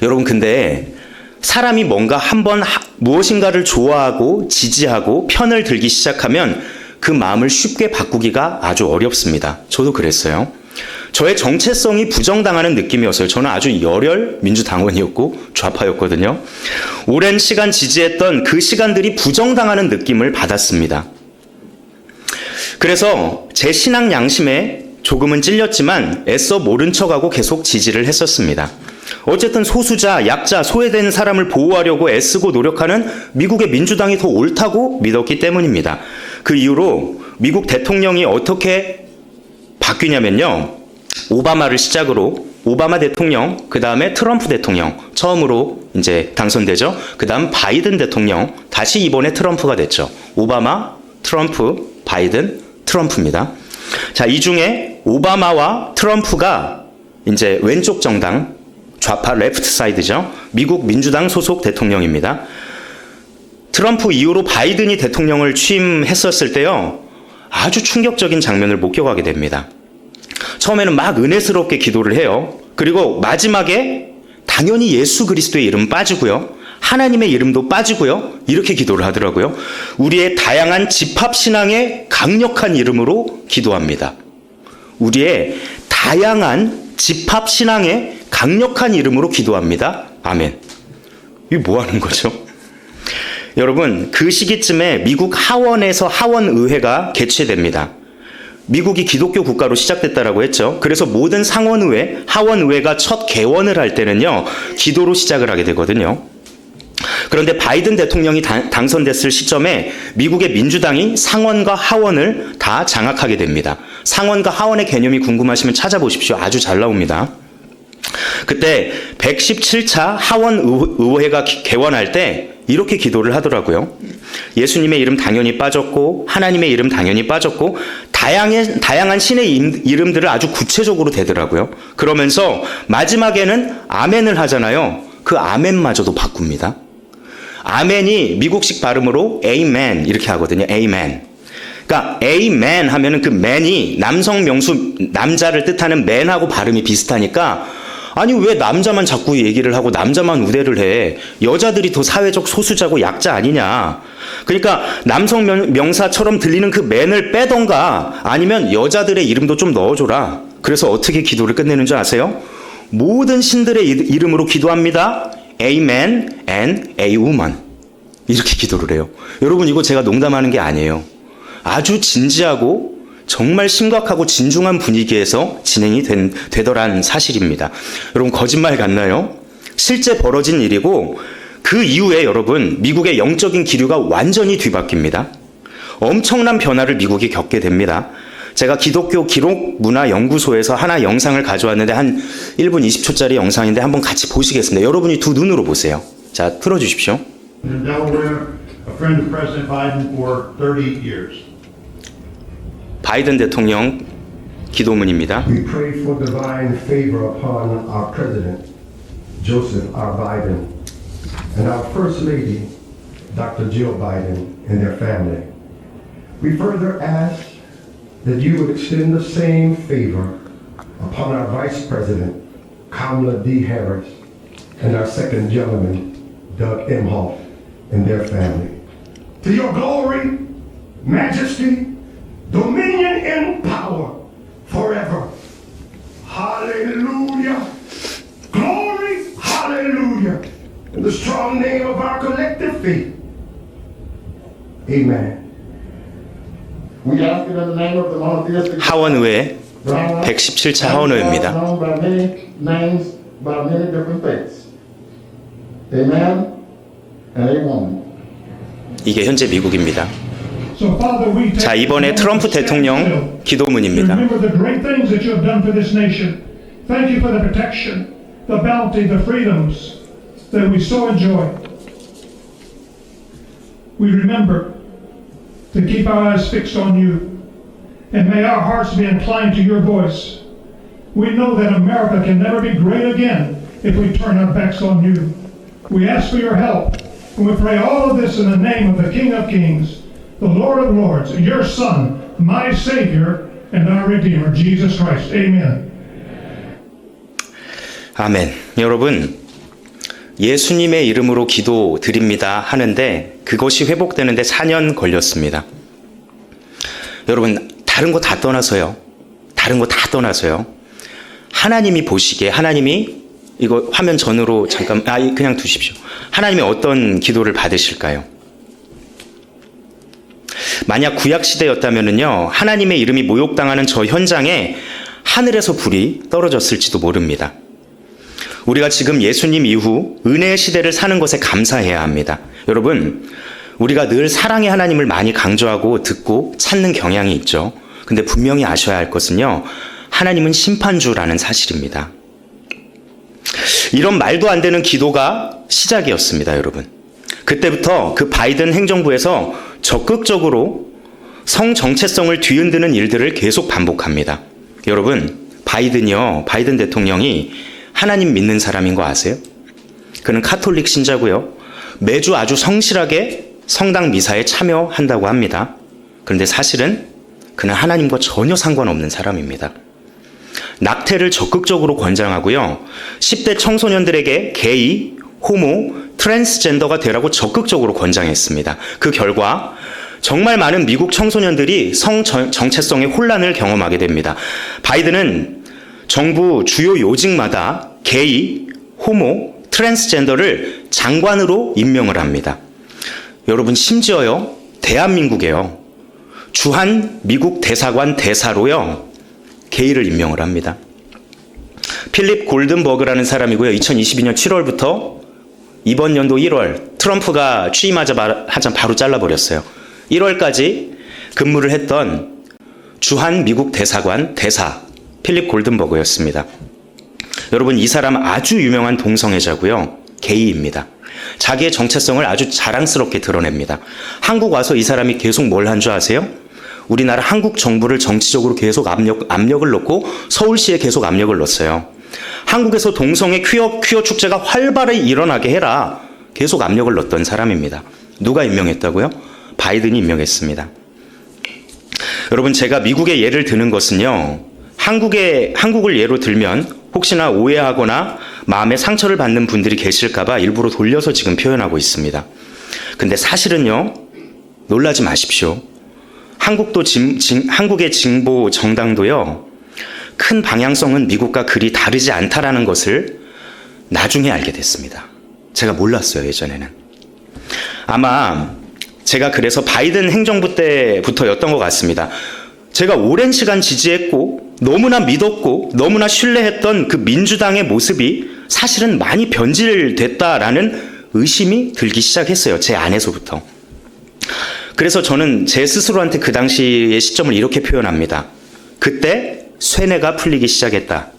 여러분, 근데 사람이 뭔가 한번 무엇인가를 좋아하고 지지하고 편을 들기 시작하면 그 마음을 쉽게 바꾸기가 아주 어렵습니다. 저도 그랬어요. 저의 정체성이 부정당하는 느낌이었어요. 저는 아주 열혈 민주당원이었고 좌파였거든요. 오랜 시간 지지했던 그 시간들이 부정당하는 느낌을 받았습니다. 그래서 제 신앙 양심에 조금은 찔렸지만 애써 모른 척하고 계속 지지를 했었습니다. 어쨌든 소수자, 약자, 소외된 사람을 보호하려고 애쓰고 노력하는 미국의 민주당이 더 옳다고 믿었기 때문입니다. 그 이후로 미국 대통령이 어떻게 바뀌냐면요. 오바마를 시작으로 오바마 대통령, 그 다음에 트럼프 대통령, 처음으로 이제 당선되죠. 그 다음 바이든 대통령, 다시 이번에 트럼프가 됐죠. 오바마, 트럼프, 바이든, 트럼프입니다. 자, 이 중에 오바마와 트럼프가 이제 왼쪽 정당, 좌파 레프트 사이드죠. 미국 민주당 소속 대통령입니다. 트럼프 이후로 바이든이 대통령을 취임했었을 때요. 아주 충격적인 장면을 목격하게 됩니다. 처음에는 막 은혜스럽게 기도를 해요. 그리고 마지막에 당연히 예수 그리스도의 이름 빠지고요. 하나님의 이름도 빠지고요. 이렇게 기도를 하더라고요. 우리의 다양한 집합신앙의 강력한 이름으로 기도합니다. 우리의 다양한 집합신앙의 강력한 이름으로 기도합니다. 아멘. 이게 뭐 하는 거죠? 여러분, 그 시기쯤에 미국 하원에서 하원의회가 개최됩니다. 미국이 기독교 국가로 시작됐다라고 했죠. 그래서 모든 상원의회, 하원의회가 첫 개원을 할 때는요, 기도로 시작을 하게 되거든요. 그런데 바이든 대통령이 당선됐을 시점에 미국의 민주당이 상원과 하원을 다 장악하게 됩니다. 상원과 하원의 개념이 궁금하시면 찾아보십시오. 아주 잘 나옵니다. 그때 117차 하원의회가 개원할 때 이렇게 기도를 하더라고요. 예수님의 이름 당연히 빠졌고 하나님의 이름 당연히 빠졌고 다양한 신의 이름들을 아주 구체적으로 대더라고요. 그러면서 마지막에는 아멘을 하잖아요. 그 아멘마저도 바꿉니다. 아멘이 미국식 발음으로 amen 이렇게 하거든요. amen. 그러니까 amen 하면은 그 man이 남성 명수 남자를 뜻하는 man하고 발음이 비슷하니까 아니 왜 남자만 자꾸 얘기를 하고 남자만 우대를 해? 여자들이 더 사회적 소수자고 약자 아니냐? 그러니까 남성 명사처럼 들리는 그 man을 빼던가 아니면 여자들의 이름도 좀 넣어줘라. 그래서 어떻게 기도를 끝내는 줄 아세요? 모든 신들의 이름으로 기도합니다. Amen and a woman. 이렇게 기도를 해요. 여러분 이거 제가 농담하는 게 아니에요. 아주 진지하고 정말 심각하고 진중한 분위기에서 진행이 되더란 사실입니다. 여러분 거짓말 같나요? 실제 벌어진 일이고 그 이후에 여러분 미국의 영적인 기류가 완전히 뒤바뀝니다. 엄청난 변화를 미국이 겪게 됩니다. 제가 기독교 기록문화연구소에서 하나 영상을 가져왔는데 한 1분 20초짜리 영상인데 한번 같이 보시겠습니다. 여러분이 두 눈으로 보세요. 자, 틀어주십시오. In Delaware, a friend of President Biden for 30 years. 바이든 대통령 기도문입니다. We pray for divine favor upon our President, Joseph R. Biden, and our First Lady, Dr. Jill Biden, and their family. We further ask that you would extend the same favor upon our Vice President, Kamala D. Harris, and our second gentleman, Doug Emhoff, and their family. To your glory, majesty, dominion, and power forever. Hallelujah. Glory, hallelujah. In the strong name of our collective faith. Amen. We ask it in the name of the monotheistic 하원의회 117차 하원의회입니다. known by many names, by many different faiths. Amen and a woman. 이게 현재 미국입니다. So, Father, we take 자, 이번에 트럼프 대통령 기도문입니다. Remember the great things that you have done for this nation. Thank you for the protection, the bounty, the freedoms that we so enjoy. We remember to keep our eyes fixed on you, and may our hearts be inclined to your voice. We know that America can never be great again if we turn our backs on you. We ask for your help, and we pray all of this in the name of the King of Kings, the Lord of Lords, your Son, my Savior, and our Redeemer, Jesus Christ. Amen. 아멘. 여러분, 예수님의 이름으로 기도 드립니다 하는데 그것이 회복되는데 4년 걸렸습니다. 여러분, 다른 거 다 떠나서요. 하나님이 보시기에 하나님이 이거 화면 전으로 잠깐 그냥 두십시오. 하나님이 어떤 기도를 받으실까요? 만약 구약 시대였다면은요, 하나님의 이름이 모욕당하는 저 현장에 하늘에서 불이 떨어졌을지도 모릅니다. 우리가 지금 예수님 이후 은혜의 시대를 사는 것에 감사해야 합니다. 여러분, 우리가 늘 사랑의 하나님을 많이 강조하고 듣고 찾는 경향이 있죠. 근데 분명히 아셔야 할 것은요, 하나님은 심판주라는 사실입니다. 이런 말도 안 되는 기도가 시작이었습니다, 여러분. 그때부터 그 바이든 행정부에서 적극적으로 성 정체성을 뒤흔드는 일들을 계속 반복합니다. 여러분, 바이든 대통령이 하나님 믿는 사람인 거 아세요? 그는 카톨릭 신자고요. 매주 아주 성실하게 성당 미사에 참여한다고 합니다. 그런데 사실은 그는 하나님과 전혀 상관없는 사람입니다. 낙태를 적극적으로 권장하고요. 10대 청소년들에게 게이, 호모, 트랜스젠더가 되라고 적극적으로 권장했습니다. 그 결과 정말 많은 미국 청소년들이 성 정체성의 혼란을 경험하게 됩니다. 바이든은 정부 주요 요직마다 게이, 호모, 트랜스젠더를 장관으로 임명을 합니다. 여러분, 심지어요, 대한민국에요, 주한 미국 대사관 대사로요, 게이를 임명을 합니다. 필립 골든버그라는 사람이고요. 2022년 7월부터 이번 연도 1월 트럼프가 취임하자마자 바로 잘라버렸어요. 1월까지 근무를 했던 주한 미국 대사관 대사 필립 골든버그였습니다. 여러분, 이 사람 아주 유명한 동성애자고요. 게이입니다. 자기의 정체성을 아주 자랑스럽게 드러냅니다. 한국 와서 이 사람이 계속 뭘 한 줄 아세요? 우리나라 한국 정부를 정치적으로 계속 압력을 넣고 서울시에 계속 압력을 넣었어요. 한국에서 동성애 퀴어 축제가 활발히 일어나게 해라. 계속 압력을 넣었던 사람입니다. 누가 임명했다고요? 바이든이 임명했습니다. 여러분, 제가 미국의 예를 드는 것은요, 한국을 예로 들면 혹시나 오해하거나 마음에 상처를 받는 분들이 계실까봐 일부러 돌려서 지금 표현하고 있습니다. 근데 사실은요, 놀라지 마십시오. 한국의 진보 정당도요, 큰 방향성은 미국과 그리 다르지 않다라는 것을 나중에 알게 됐습니다. 제가 몰랐어요, 예전에는. 아마 제가 그래서 바이든 행정부 때부터였던 것 같습니다. 제가 오랜 시간 지지했고 너무나 믿었고 너무나 신뢰했던 그 민주당의 모습이 사실은 많이 변질됐다라는 의심이 들기 시작했어요. 제 안에서부터. 그래서 저는 제 스스로한테 그 당시의 시점을 이렇게 표현합니다. 그때 쇠뇌가 풀리기 시작했다.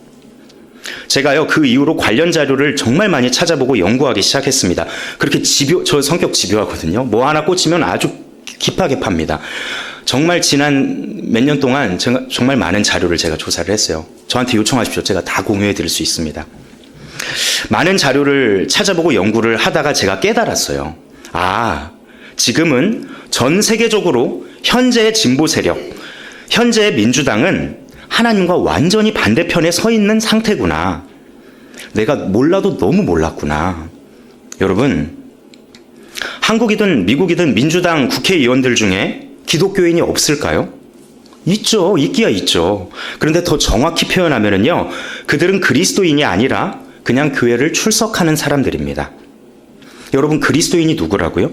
제가요, 그 이후로 관련 자료를 정말 많이 찾아보고 연구하기 시작했습니다. 그렇게 저 성격 집요하거든요. 뭐 하나 꽂히면 아주 깊하게 팝니다. 정말 지난 몇 년 동안 제가 정말 많은 자료를 제가 조사를 했어요. 저한테 요청하십시오. 제가 다 공유해 드릴 수 있습니다. 많은 자료를 찾아보고 연구를 하다가 제가 깨달았어요. 지금은 전 세계적으로 현재의 진보 세력, 현재의 민주당은 하나님과 완전히 반대편에 서 있는 상태구나. 내가 몰라도 너무 몰랐구나. 여러분, 한국이든 미국이든 민주당 국회의원들 중에 기독교인이 없을까요? 있죠. 있기야 있죠. 그런데 더 정확히 표현하면은요, 그들은 그리스도인이 아니라 그냥 교회를 출석하는 사람들입니다. 여러분, 그리스도인이 누구라고요?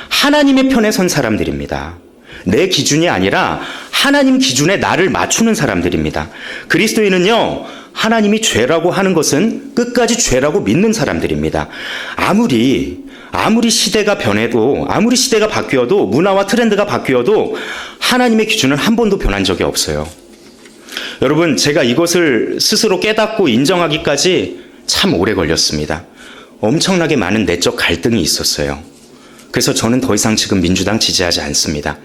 하나님의 편에 선 사람들입니다. 내 기준이 아니라 하나님 기준에 나를 맞추는 사람들입니다. 그리스도인은요, 하나님이 죄라고 하는 것은 끝까지 죄라고 믿는 사람들입니다. 아무리 시대가 변해도, 아무리 시대가 바뀌어도, 문화와 트렌드가 바뀌어도 하나님의 기준은 한 번도 변한 적이 없어요. 여러분, 제가 이것을 스스로 깨닫고 인정하기까지 참 오래 걸렸습니다. 엄청나게 많은 내적 갈등이 있었어요. 그래서 저는 더 이상 지금 민주당 지지하지 않습니다.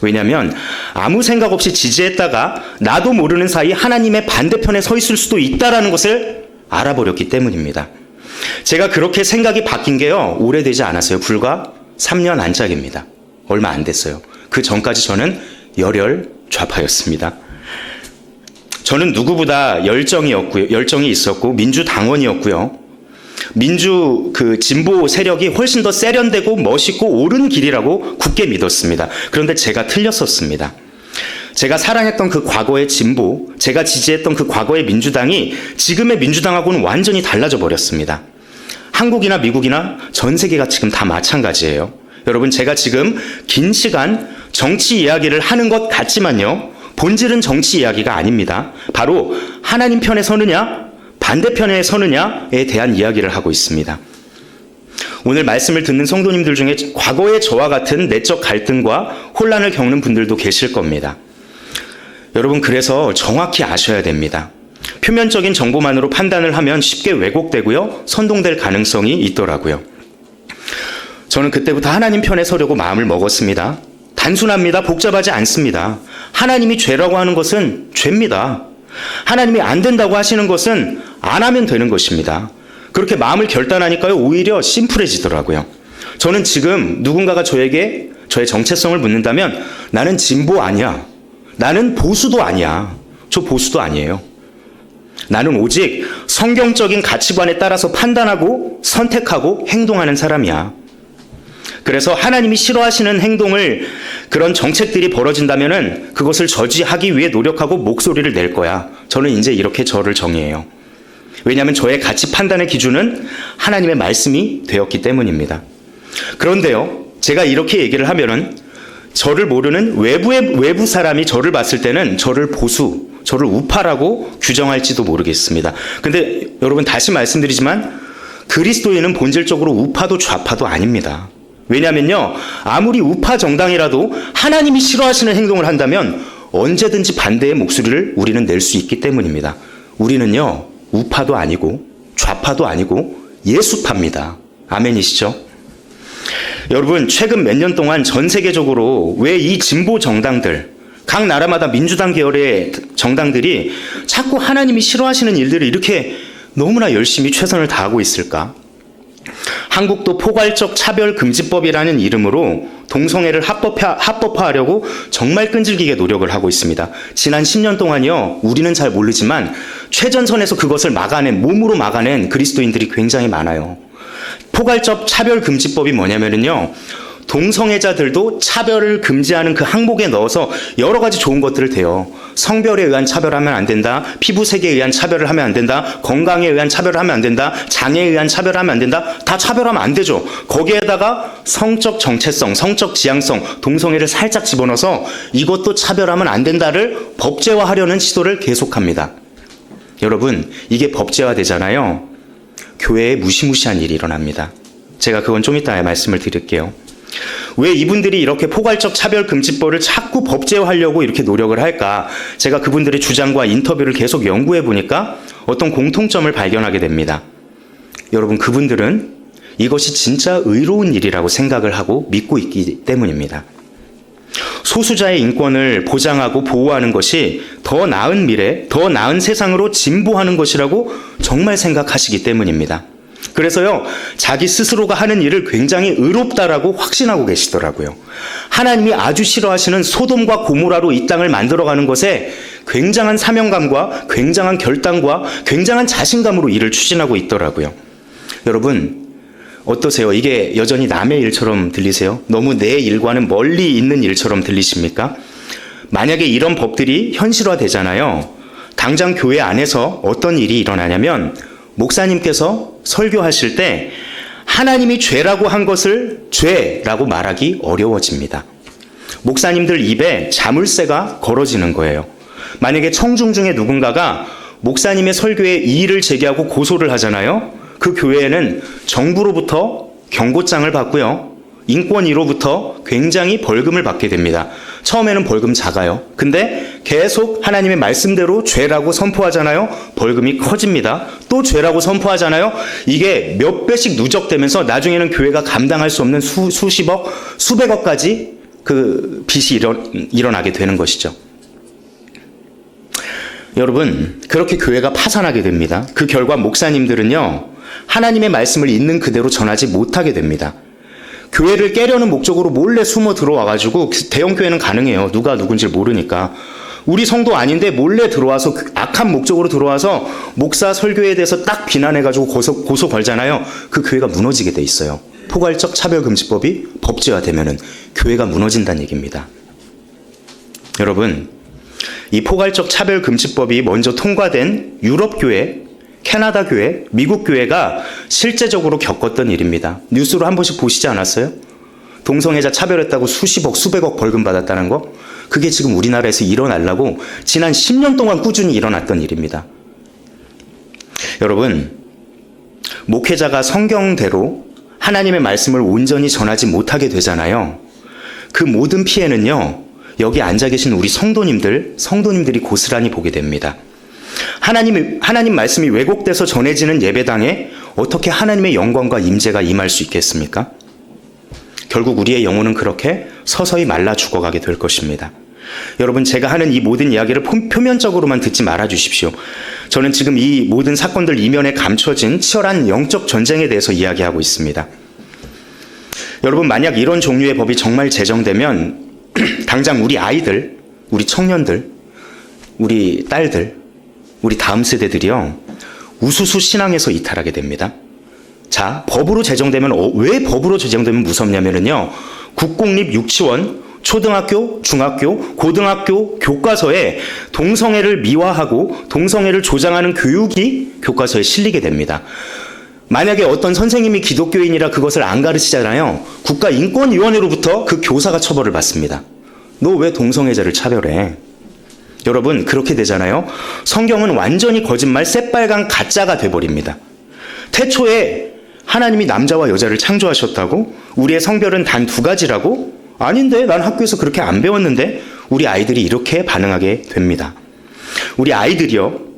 왜냐하면 아무 생각 없이 지지했다가 나도 모르는 사이 하나님의 반대편에 서 있을 수도 있다는 것을 알아버렸기 때문입니다. 제가 그렇게 생각이 바뀐 게요, 오래되지 않았어요. 불과 3년 안짝입니다. 얼마 안 됐어요. 그 전까지 저는 열혈 좌파였습니다. 저는 누구보다 열정이 있었고 민주당원이었고요. 진보 세력이 훨씬 더 세련되고 멋있고 옳은 길이라고 굳게 믿었습니다. 그런데 제가 틀렸었습니다. 제가 사랑했던 그 과거의 진보, 제가 지지했던 그 과거의 민주당이 지금의 민주당하고는 완전히 달라져 버렸습니다. 한국이나 미국이나 전 세계가 지금 다 마찬가지예요. 여러분, 제가 지금 긴 시간 정치 이야기를 하는 것 같지만요, 본질은 정치 이야기가 아닙니다. 바로 하나님 편에 서느냐, 반대편에 서느냐에 대한 이야기를 하고 있습니다. 오늘 말씀을 듣는 성도님들 중에 과거의 저와 같은 내적 갈등과 혼란을 겪는 분들도 계실 겁니다. 여러분, 그래서 정확히 아셔야 됩니다. 표면적인 정보만으로 판단을 하면 쉽게 왜곡되고요, 선동될 가능성이 있더라고요. 저는 그때부터 하나님 편에 서려고 마음을 먹었습니다. 단순합니다. 복잡하지 않습니다. 하나님이 죄라고 하는 것은 죄입니다. 하나님이 안 된다고 하시는 것은 안 하면 되는 것입니다. 그렇게 마음을 결단하니까요, 오히려 심플해지더라고요. 저는 지금 누군가가 저에게 저의 정체성을 묻는다면 나는 진보 아니야. 나는 보수도 아니야. 저 보수도 아니에요. 나는 오직 성경적인 가치관에 따라서 판단하고 선택하고 행동하는 사람이야. 그래서 하나님이 싫어하시는 행동을, 그런 정책들이 벌어진다면은 그것을 저지하기 위해 노력하고 목소리를 낼 거야. 저는 이제 이렇게 저를 정의해요. 왜냐하면 저의 가치 판단의 기준은 하나님의 말씀이 되었기 때문입니다. 그런데요, 제가 이렇게 얘기를 하면은 저를 모르는 외부 사람이 저를 봤을 때는 저를 보수, 저를 우파라고 규정할지도 모르겠습니다. 근데 여러분, 다시 말씀드리지만 그리스도인은 본질적으로 우파도 좌파도 아닙니다. 왜냐하면요, 아무리 우파 정당이라도 하나님이 싫어하시는 행동을 한다면 언제든지 반대의 목소리를 우리는 낼 수 있기 때문입니다. 우리는요, 우파도 아니고 좌파도 아니고 예수파입니다. 아멘이시죠? 여러분, 최근 몇 년 동안 전 세계적으로 왜 이 진보 정당들, 각 나라마다 민주당 계열의 정당들이 자꾸 하나님이 싫어하시는 일들을 이렇게 너무나 열심히 최선을 다하고 있을까? 한국도 포괄적 차별금지법이라는 이름으로 동성애를 합법화하려고 정말 끈질기게 노력을 하고 있습니다. 지난 10년 동안요, 우리는 잘 모르지만 최전선에서 그것을 몸으로 막아낸 그리스도인들이 굉장히 많아요. 포괄적 차별금지법이 뭐냐면요, 동성애자들도 차별을 금지하는 그 항목에 넣어서 여러 가지 좋은 것들을 대요. 성별에 의한 차별하면 안 된다. 피부색에 의한 차별을 하면 안 된다. 건강에 의한 차별을 하면 안 된다. 장애에 의한 차별을 하면 안 된다. 다 차별하면 안 되죠. 거기에다가 성적 정체성, 성적 지향성, 동성애를 살짝 집어넣어서 이것도 차별하면 안 된다를 법제화하려는 시도를 계속합니다. 여러분, 이게 법제화되잖아요. 교회에 무시무시한 일이 일어납니다. 제가 그건 좀 이따 말씀을 드릴게요. 왜 이분들이 이렇게 포괄적 차별금지법을 자꾸 법제화하려고 이렇게 노력을 할까? 제가 그분들의 주장과 인터뷰를 계속 연구해 보니까 어떤 공통점을 발견하게 됩니다. 여러분, 그분들은 이것이 진짜 의로운 일이라고 생각을 하고 믿고 있기 때문입니다. 소수자의 인권을 보장하고 보호하는 것이 더 나은 미래, 더 나은 세상으로 진보하는 것이라고 정말 생각하시기 때문입니다. 그래서요, 자기 스스로가 하는 일을 굉장히 의롭다라고 확신하고 계시더라고요. 하나님이 아주 싫어하시는 소돔과 고모라로 이 땅을 만들어가는 것에 굉장한 사명감과 굉장한 결단과 굉장한 자신감으로 일을 추진하고 있더라고요. 여러분, 어떠세요? 이게 여전히 남의 일처럼 들리세요? 너무 내 일과는 멀리 있는 일처럼 들리십니까? 만약에 이런 법들이 현실화되잖아요. 당장 교회 안에서 어떤 일이 일어나냐면, 목사님께서 설교하실 때 하나님이 죄라고 한 것을 죄라고 말하기 어려워집니다. 목사님들 입에 자물쇠가 걸어지는 거예요. 만약에 청중 중에 누군가가 목사님의 설교에 이의를 제기하고 고소를 하잖아요. 그 교회에는 정부로부터 경고장을 받고요, 인권위로부터 굉장히 벌금을 받게 됩니다. 처음에는 벌금 작아요. 근데 계속 하나님의 말씀대로 죄라고 선포하잖아요. 벌금이 커집니다. 또 죄라고 선포하잖아요. 이게 몇 배씩 누적되면서 나중에는 교회가 감당할 수 없는 수십억, 수백억까지 그 빚이 일어나게 되는 것이죠. 여러분, 그렇게 교회가 파산하게 됩니다. 그 결과 목사님들은요, 하나님의 말씀을 있는 그대로 전하지 못하게 됩니다. 교회를 깨려는 목적으로 몰래 숨어 들어와가지고, 대형교회는 가능해요. 누가 누군지 모르니까. 우리 성도 아닌데 몰래 들어와서 악한 목적으로 들어와서 목사 설교에 대해서 딱 비난해가지고 고소 걸잖아요. 그 교회가 무너지게 돼 있어요. 포괄적 차별금지법이 법제화되면은 교회가 무너진다는 얘기입니다. 여러분, 이 포괄적 차별금지법이 먼저 통과된 유럽교회, 캐나다교회, 미국교회가 실제적으로 겪었던 일입니다. 뉴스로 한 번씩 보시지 않았어요? 동성애자 차별했다고 수십억, 수백억 벌금 받았다는 거? 그게 지금 우리나라에서 일어나려고 지난 10년 동안 꾸준히 일어났던 일입니다. 여러분, 목회자가 성경대로 하나님의 말씀을 온전히 전하지 못하게 되잖아요. 그 모든 피해는요, 여기 앉아 계신 우리 성도님들이 고스란히 보게 됩니다. 하나님 말씀이 왜곡돼서 전해지는 예배당에 어떻게 하나님의 영광과 임재가 임할 수 있겠습니까? 결국 우리의 영혼은 그렇게 서서히 말라 죽어가게 될 것입니다. 여러분, 제가 하는 이 모든 이야기를 표면적으로만 듣지 말아 주십시오. 저는 지금 이 모든 사건들 이면에 감춰진 치열한 영적 전쟁에 대해서 이야기하고 있습니다. 여러분, 만약 이런 종류의 법이 정말 제정되면 당장 우리 아이들, 우리 청년들, 우리 딸들, 우리 다음 세대들이요, 우수수 신앙에서 이탈하게 됩니다. 자, 법으로 제정되면, 왜 법으로 제정되면 무섭냐면요, 국공립 유치원, 초등학교, 중학교, 고등학교 교과서에 동성애를 미화하고 동성애를 조장하는 교육이 교과서에 실리게 됩니다. 만약에 어떤 선생님이 기독교인이라 그것을 안 가르치잖아요. 국가인권위원회로부터 그 교사가 처벌을 받습니다. 너 왜 동성애자를 차별해? 여러분, 그렇게 되잖아요. 성경은 완전히 거짓말, 새빨간 가짜가 돼버립니다. 태초에 하나님이 남자와 여자를 창조하셨다고? 우리의 성별은 단 2가지라고? 아닌데, 난 학교에서 그렇게 안 배웠는데? 우리 아이들이 이렇게 반응하게 됩니다. 우리 아이들이요,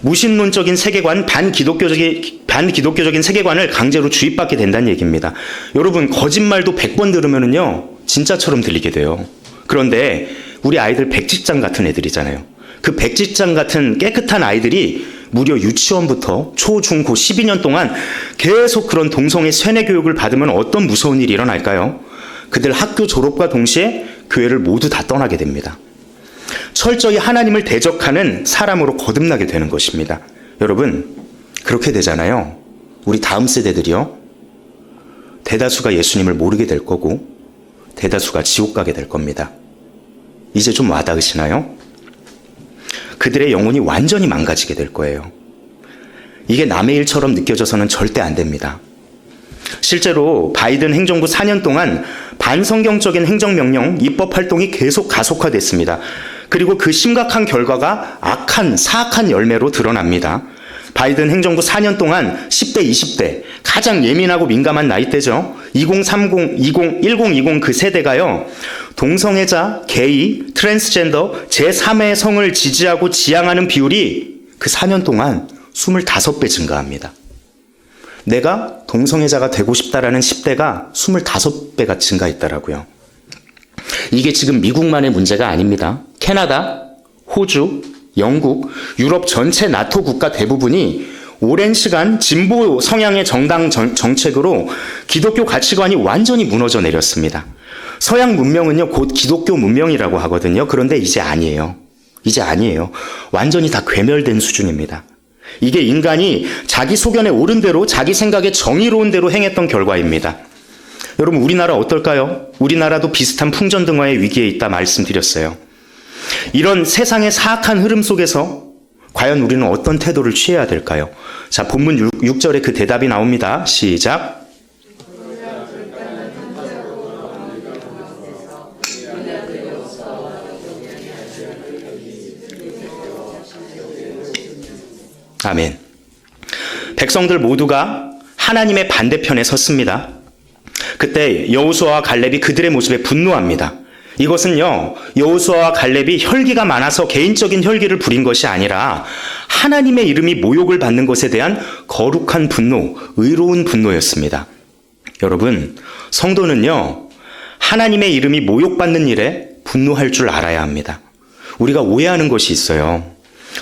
무신론적인 세계관, 반기독교적인 세계관을 강제로 주입받게 된다는 얘기입니다. 여러분, 거짓말도 100번 들으면은요, 진짜처럼 들리게 돼요. 그런데 우리 아이들 백지장 같은 애들이잖아요. 그 백지장 같은 깨끗한 아이들이 무려 유치원부터 초, 중, 고 12년 동안 계속 그런 동성애 세뇌 교육을 받으면 어떤 무서운 일이 일어날까요? 그들 학교 졸업과 동시에 교회를 모두 다 떠나게 됩니다. 철저히 하나님을 대적하는 사람으로 거듭나게 되는 것입니다. 여러분, 그렇게 되잖아요. 우리 다음 세대들이요, 대다수가 예수님을 모르게 될 거고 대다수가 지옥 가게 될 겁니다. 이제 좀 와닿으시나요? 그들의 영혼이 완전히 망가지게 될 거예요. 이게 남의 일처럼 느껴져서는 절대 안 됩니다. 실제로 바이든 행정부 4년 동안 반성경적인 행정명령, 입법 활동이 계속 가속화됐습니다. 그리고 그 심각한 결과가 사악한 열매로 드러납니다. 바이든 행정부 4년 동안 10대, 20대, 가장 예민하고 민감한 나이대죠. 1020 그 세대가요, 동성애자, 게이, 트랜스젠더, 제3의 성을 지지하고 지향하는 비율이 그 4년 동안 25배 증가합니다. 내가 동성애자가 되고 싶다라는 10대가 25배가 증가했다라고요. 이게 지금 미국만의 문제가 아닙니다. 캐나다, 호주, 영국, 유럽 전체 나토 국가 대부분이 오랜 시간 진보 성향의 정당 정책으로 기독교 가치관이 완전히 무너져 내렸습니다. 서양 문명은요, 곧 기독교 문명이라고 하거든요. 그런데 이제 아니에요. 완전히 다 괴멸된 수준입니다. 이게 인간이 자기 소견에 옳은 대로, 자기 생각에 정의로운 대로 행했던 결과입니다. 여러분, 우리나라 어떨까요? 우리나라도 비슷한 풍전등화의 위기에 있다 말씀드렸어요. 이런 세상의 사악한 흐름 속에서 과연 우리는 어떤 태도를 취해야 될까요? 자, 본문 6절에 그 대답이 나옵니다. 시작. 아멘. 백성들 모두가 하나님의 반대편에 섰습니다. 그때 여호수아와 갈렙이 그들의 모습에 분노합니다. 이것은요, 여호수아와 갈렙이 혈기가 많아서 개인적인 혈기를 부린 것이 아니라 하나님의 이름이 모욕을 받는 것에 대한 거룩한 분노, 의로운 분노였습니다. 여러분, 성도는요, 하나님의 이름이 모욕받는 일에 분노할 줄 알아야 합니다. 우리가 오해하는 것이 있어요.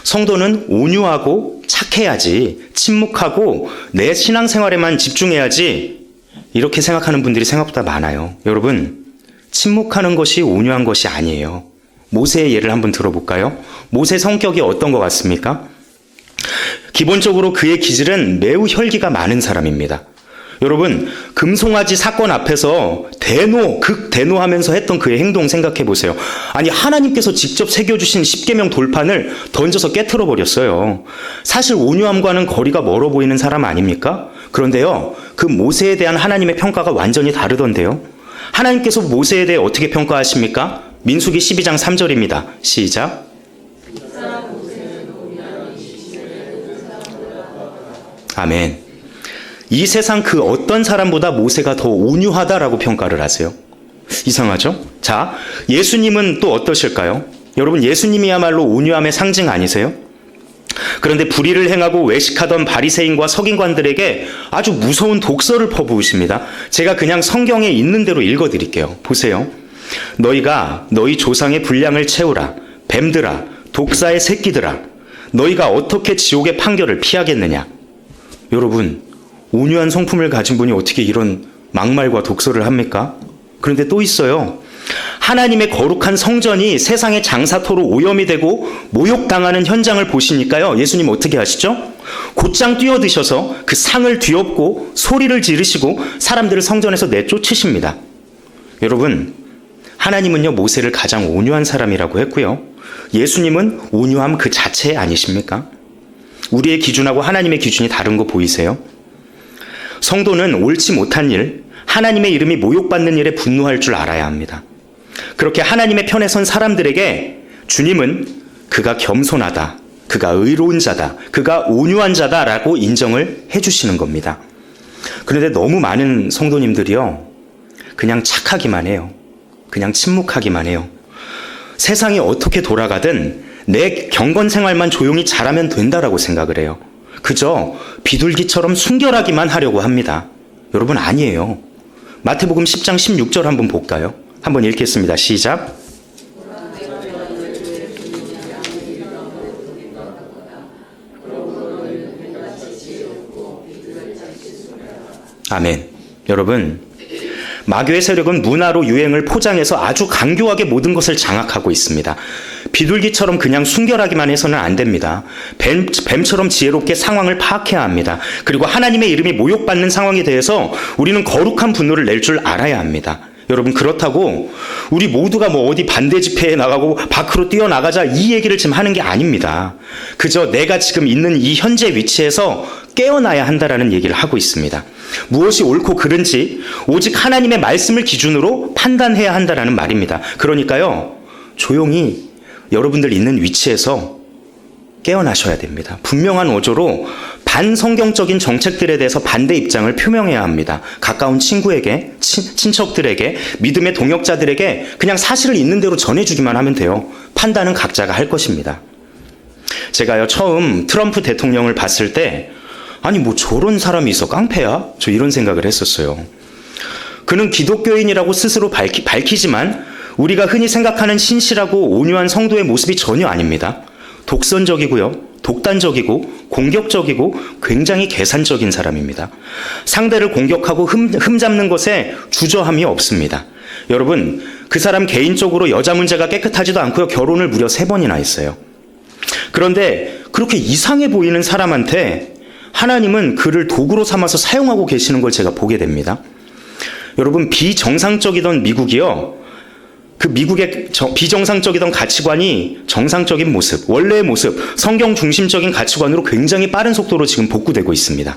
성도는 온유하고 착해야지, 침묵하고 내 신앙생활에만 집중해야지, 이렇게 생각하는 분들이 생각보다 많아요. 여러분, 침묵하는 것이 온유한 것이 아니에요. 모세의 예를 한번 들어볼까요? 모세 성격이 어떤 것 같습니까? 기본적으로 그의 기질은 매우 혈기가 많은 사람입니다. 여러분, 금송아지 사건 앞에서 극대노하면서 했던 그의 행동 생각해 보세요. 아니, 하나님께서 직접 새겨주신 십계명 돌판을 던져서 깨트려 버렸어요. 사실 온유함과는 거리가 멀어 보이는 사람 아닙니까? 그런데요, 그 모세에 대한 하나님의 평가가 완전히 다르던데요. 하나님께서 모세에 대해 어떻게 평가하십니까? 민수기 12장 3절입니다. 시작. 아멘. 이 세상 그 어떤 사람보다 모세가 더 온유하다라고 평가를 하세요. 이상하죠? 자, 예수님은 또 어떠실까요? 여러분, 예수님이야말로 온유함의 상징 아니세요? 그런데 불의를 행하고 외식하던 바리새인과 서기관들에게 아주 무서운 독서를 퍼부으십니다. 제가 그냥 성경에 있는 대로 읽어드릴게요. 보세요. 너희가 너희 조상의 분량을 채우라. 뱀들아, 독사의 새끼들아, 너희가 어떻게 지옥의 판결을 피하겠느냐. 여러분, 온유한 성품을 가진 분이 어떻게 이런 막말과 독서를 합니까? 그런데 또 있어요. 하나님의 거룩한 성전이 세상의 장사토로 오염이 되고 모욕당하는 현장을 보시니까요, 예수님 어떻게 하시죠? 곧장 뛰어드셔서 그 상을 뒤엎고 소리를 지르시고 사람들을 성전에서 내쫓으십니다. 여러분, 하나님은요, 모세를 가장 온유한 사람이라고 했고요, 예수님은 온유함 그 자체 아니십니까? 우리의 기준하고 하나님의 기준이 다른 거 보이세요? 성도는 옳지 못한 일, 하나님의 이름이 모욕받는 일에 분노할 줄 알아야 합니다. 그렇게 하나님의 편에 선 사람들에게 주님은 그가 겸손하다, 그가 의로운 자다, 그가 온유한 자다라고 인정을 해주시는 겁니다. 그런데 너무 많은 성도님들이요, 그냥 착하기만 해요. 그냥 침묵하기만 해요. 세상이 어떻게 돌아가든 내 경건 생활만 조용히 잘하면 된다라고 생각을 해요. 그저 비둘기처럼 순결하기만 하려고 합니다. 여러분, 아니에요. 마태복음 10장 16절 한번 볼까요? 한번 읽겠습니다. 시작. 아멘. 여러분, 마귀의 세력은 문화로 유행을 포장해서 아주 강교하게 모든 것을 장악하고 있습니다. 비둘기처럼 그냥 순결하기만 해서는 안 됩니다. 뱀처럼 지혜롭게 상황을 파악해야 합니다. 그리고 하나님의 이름이 모욕받는 상황에 대해서 우리는 거룩한 분노를 낼 줄 알아야 합니다. 여러분, 그렇다고 우리 모두가 어디 반대 집회에 나가고 밖으로 뛰어나가자 이 얘기를 지금 하는 게 아닙니다. 그저 내가 지금 있는 이 현재 위치에서 깨어나야 한다라는 얘기를 하고 있습니다. 무엇이 옳고 그른지 오직 하나님의 말씀을 기준으로 판단해야 한다라는 말입니다. 그러니까요, 조용히 여러분들 있는 위치에서 깨어나셔야 됩니다. 분명한 어조로 반성경적인 정책들에 대해서 반대 입장을 표명해야 합니다. 가까운 친구에게, 친척들에게, 믿음의 동역자들에게 그냥 사실을 있는 대로 전해주기만 하면 돼요. 판단은 각자가 할 것입니다. 제가요, 처음 트럼프 대통령을 봤을 때 아니, 저런 사람이 있어, 깡패야? 저 이런 생각을 했었어요. 그는 기독교인이라고 스스로 밝히지만 우리가 흔히 생각하는 신실하고 온유한 성도의 모습이 전혀 아닙니다. 독선적이고요, 독단적이고 공격적이고 굉장히 계산적인 사람입니다. 상대를 공격하고 흠잡는 것에 주저함이 없습니다. 여러분, 그 사람 개인적으로 여자 문제가 깨끗하지도 않고요, 결혼을 무려 3번이나 했어요. 그런데 그렇게 이상해 보이는 사람한테 하나님은 그를 도구로 삼아서 사용하고 계시는 걸 제가 보게 됩니다. 여러분, 비정상적이던 미국이요, 그 미국의 비정상적이던 가치관이 정상적인 모습, 원래의 모습, 성경 중심적인 가치관으로 굉장히 빠른 속도로 지금 복구되고 있습니다.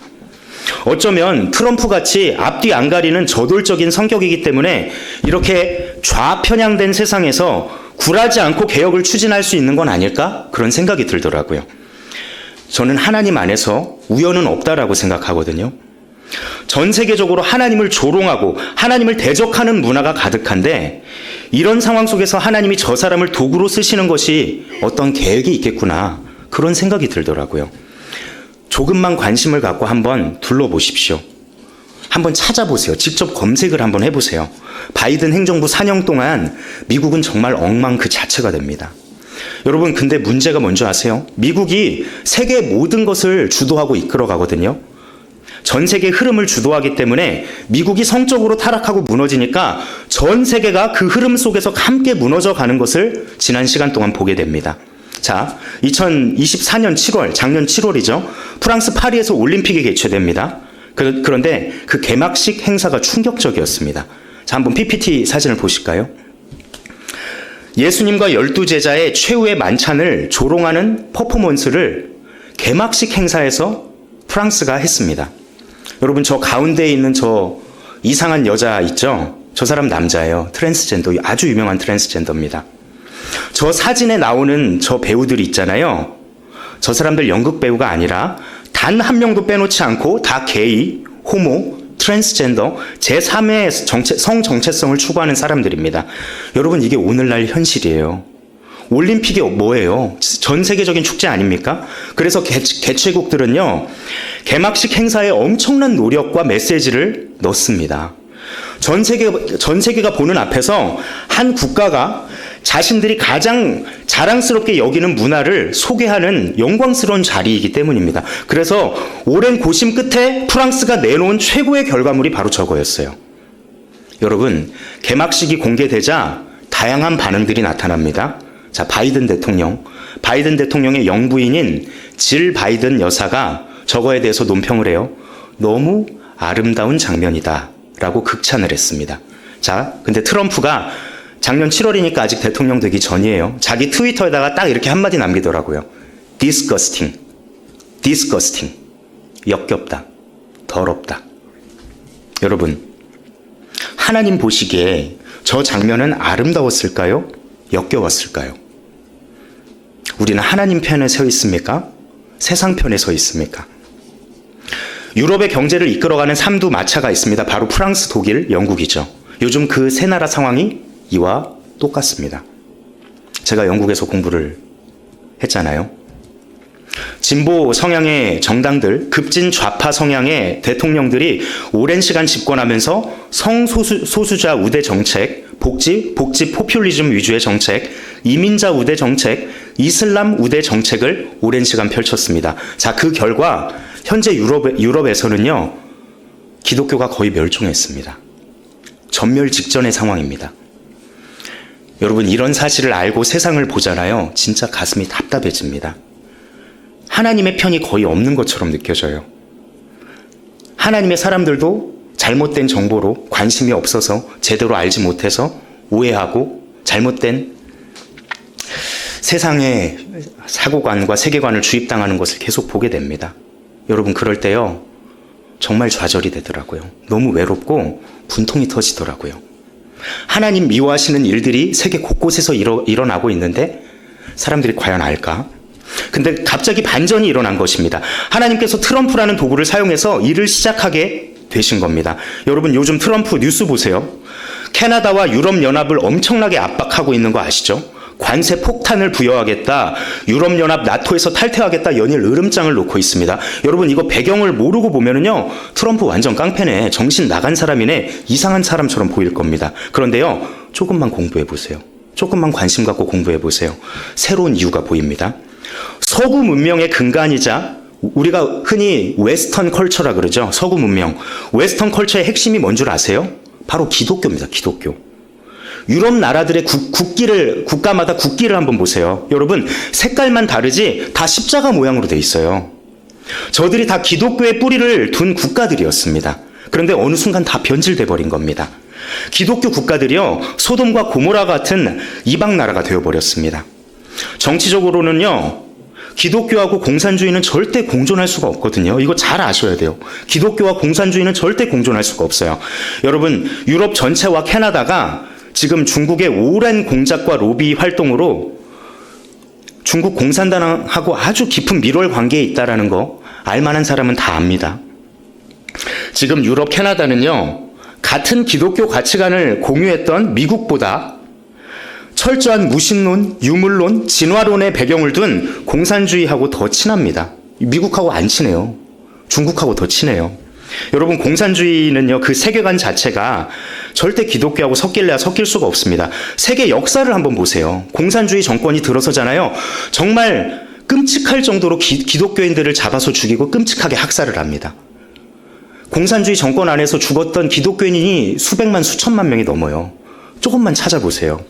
어쩌면 트럼프같이 앞뒤 안 가리는 저돌적인 성격이기 때문에 이렇게 좌편향된 세상에서 굴하지 않고 개혁을 추진할 수 있는 건 아닐까? 그런 생각이 들더라고요. 저는 하나님 안에서 우연은 없다라고 생각하거든요. 전 세계적으로 하나님을 조롱하고 하나님을 대적하는 문화가 가득한데 이런 상황 속에서 하나님이 저 사람을 도구로 쓰시는 것이 어떤 계획이 있겠구나, 그런 생각이 들더라고요. 조금만 관심을 갖고 한번 둘러보십시오. 한번 찾아보세요. 직접 검색을 한번 해보세요. 바이든 행정부 4년 동안 미국은 정말 엉망 그 자체가 됩니다. 여러분, 근데 문제가 뭔지 아세요? 미국이 세계의 모든 것을 주도하고 이끌어가거든요. 전 세계의 흐름을 주도하기 때문에 미국이 성적으로 타락하고 무너지니까 전 세계가 그 흐름 속에서 함께 무너져가는 것을 지난 시간 동안 보게 됩니다. 자, 2024년 7월, 작년 7월이죠. 프랑스 파리에서 올림픽이 개최됩니다. 그런데 그 개막식 행사가 충격적이었습니다. 자, 한번 PPT 사진을 보실까요? 예수님과 12제자의 최후의 만찬을 조롱하는 퍼포먼스를 개막식 행사에서 프랑스가 했습니다. 여러분, 저 가운데에 있는 저 이상한 여자 있죠? 저 사람 남자예요. 트랜스젠더, 아주 유명한 트랜스젠더입니다. 저 사진에 나오는 저 배우들이 있잖아요. 저 사람들 연극 배우가 아니라 단 한 명도 빼놓지 않고 다 게이, 호모, 트랜스젠더, 제3의 성 정체성을 추구하는 사람들입니다. 여러분, 이게 오늘날 현실이에요. 올림픽이 뭐예요? 전 세계적인 축제 아닙니까? 그래서 개최국들은요, 개막식 행사에 엄청난 노력과 메시지를 넣습니다. 전 세계가 보는 앞에서 한 국가가 자신들이 가장 자랑스럽게 여기는 문화를 소개하는 영광스러운 자리이기 때문입니다. 그래서 오랜 고심 끝에 프랑스가 내놓은 최고의 결과물이 바로 저거였어요. 여러분, 개막식이 공개되자 다양한 반응들이 나타납니다. 자, 바이든 대통령의 영부인인 질 바이든 여사가 저거에 대해서 논평을 해요. 너무 아름다운 장면이다 라고 극찬을 했습니다. 자, 근데 트럼프가 작년 7월이니까 아직 대통령 되기 전이에요. 자기 트위터에다가 딱 이렇게 한마디 남기더라고요. disgusting. 역겹다. 더럽다. 여러분, 하나님 보시기에 저 장면은 아름다웠을까요? 역겨웠을까요? 우리는 하나님 편에 서 있습니까? 세상 편에 서 있습니까? 유럽의 경제를 이끌어가는 삼두 마차가 있습니다. 바로 프랑스, 독일, 영국이죠. 요즘 그 세 나라 상황이 이와 똑같습니다. 제가 영국에서 공부를 했잖아요. 진보 성향의 정당들, 급진 좌파 성향의 대통령들이 오랜 시간 집권하면서 성소수자 우대 정책, 복지 포퓰리즘 위주의 정책, 이민자 우대 정책, 이슬람 우대 정책을 오랜 시간 펼쳤습니다. 자, 그 결과 현재 유럽에서는요, 기독교가 거의 멸종했습니다. 전멸 직전의 상황입니다. 여러분, 이런 사실을 알고 세상을 보잖아요. 진짜 가슴이 답답해집니다. 하나님의 편이 거의 없는 것처럼 느껴져요. 하나님의 사람들도 잘못된 정보로 관심이 없어서 제대로 알지 못해서 오해하고 잘못된 세상의 사고관과 세계관을 주입당하는 것을 계속 보게 됩니다. 여러분, 그럴 때요, 정말 좌절이 되더라고요. 너무 외롭고 분통이 터지더라고요. 하나님 미워하시는 일들이 세계 곳곳에서 일어나고 있는데 사람들이 과연 알까? 근데 갑자기 반전이 일어난 것입니다. 하나님께서 트럼프라는 도구를 사용해서 일을 시작하게 되신 겁니다. 여러분, 요즘 트럼프 뉴스 보세요. 캐나다와 유럽연합을 엄청나게 압박하고 있는 거 아시죠? 관세 폭탄을 부여하겠다, 유럽연합 나토에서 탈퇴하겠다, 연일 으름장을 놓고 있습니다. 여러분, 이거 배경을 모르고 보면은요, 트럼프 완전 깡패네, 정신 나간 사람이네, 이상한 사람처럼 보일 겁니다. 그런데요, 조금만 공부해 보세요. 조금만 관심 갖고 공부해 보세요. 새로운 이유가 보입니다. 서구 문명의 근간이자 우리가 흔히 웨스턴 컬처라 그러죠. 서구 문명. 웨스턴 컬처의 핵심이 뭔 줄 아세요? 바로 기독교입니다. 기독교. 유럽 나라들의 국가마다 국기를 한번 보세요. 여러분, 색깔만 다르지 다 십자가 모양으로 돼 있어요. 저들이 다 기독교의 뿌리를 둔 국가들이었습니다. 그런데 어느 순간 다 변질돼 버린 겁니다. 기독교 국가들이요, 소돔과 고모라 같은 이방 나라가 되어버렸습니다. 정치적으로는요, 기독교하고 공산주의는 절대 공존할 수가 없거든요. 이거 잘 아셔야 돼요. 기독교와 공산주의는 절대 공존할 수가 없어요. 여러분, 유럽 전체와 캐나다가 지금 중국의 오랜 공작과 로비 활동으로 중국 공산당하고 아주 깊은 밀월 관계에 있다는 거 알만한 사람은 다 압니다. 지금 유럽, 캐나다는요, 같은 기독교 가치관을 공유했던 미국보다 철저한 무신론, 유물론, 진화론의 배경을 둔 공산주의하고 더 친합니다. 미국하고 안 친해요. 중국하고 더 친해요. 여러분, 공산주의는요, 그 세계관 자체가 절대 기독교하고 섞일래야 섞일 수가 없습니다. 세계 역사를 한번 보세요. 공산주의 정권이 들어서잖아요. 정말 끔찍할 정도로 기독교인들을 잡아서 죽이고 끔찍하게 학살을 합니다. 공산주의 정권 안에서 죽었던 기독교인이 수백만, 수천만 명이 넘어요. 조금만 찾아보세요.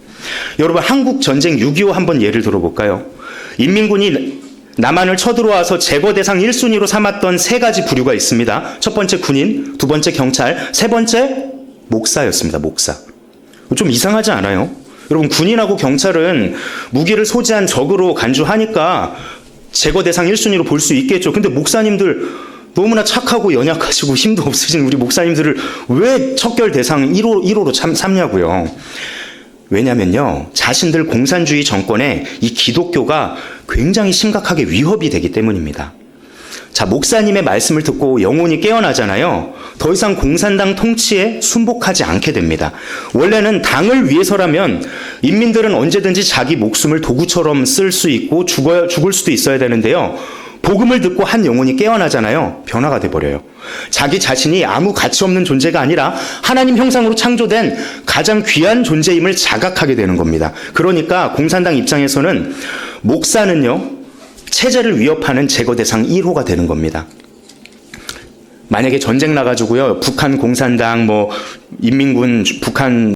여러분, 한국 전쟁 6.25 한번 예를 들어볼까요? 인민군이 남한을 쳐들어와서 제거 대상 1순위로 삼았던 세 가지 부류가 있습니다. 첫 번째 군인, 두 번째 경찰, 세 번째 목사였습니다. 목사. 좀 이상하지 않아요? 여러분, 군인하고 경찰은 무기를 소지한 적으로 간주하니까 제거 대상 1순위로 볼 수 있겠죠. 근데 목사님들 너무나 착하고 연약하시고 힘도 없으신 우리 목사님들을 왜 척결 대상 1호로 삼냐고요. 왜냐면요, 자신들 공산주의 정권에 이 기독교가 굉장히 심각하게 위협이 되기 때문입니다. 자, 목사님의 말씀을 듣고 영혼이 깨어나잖아요. 더 이상 공산당 통치에 순복하지 않게 됩니다. 원래는 당을 위해서라면 인민들은 언제든지 자기 목숨을 도구처럼 쓸 수 있고 죽을 수도 있어야 되는데요. 복음을 듣고 한 영혼이 깨어나잖아요. 변화가 돼버려요. 자기 자신이 아무 가치 없는 존재가 아니라 하나님 형상으로 창조된 가장 귀한 존재임을 자각하게 되는 겁니다. 그러니까 공산당 입장에서는 목사는요, 체제를 위협하는 제거 대상 1호가 되는 겁니다. 만약에 전쟁 나가지고요, 북한 공산당, 인민군, 북한,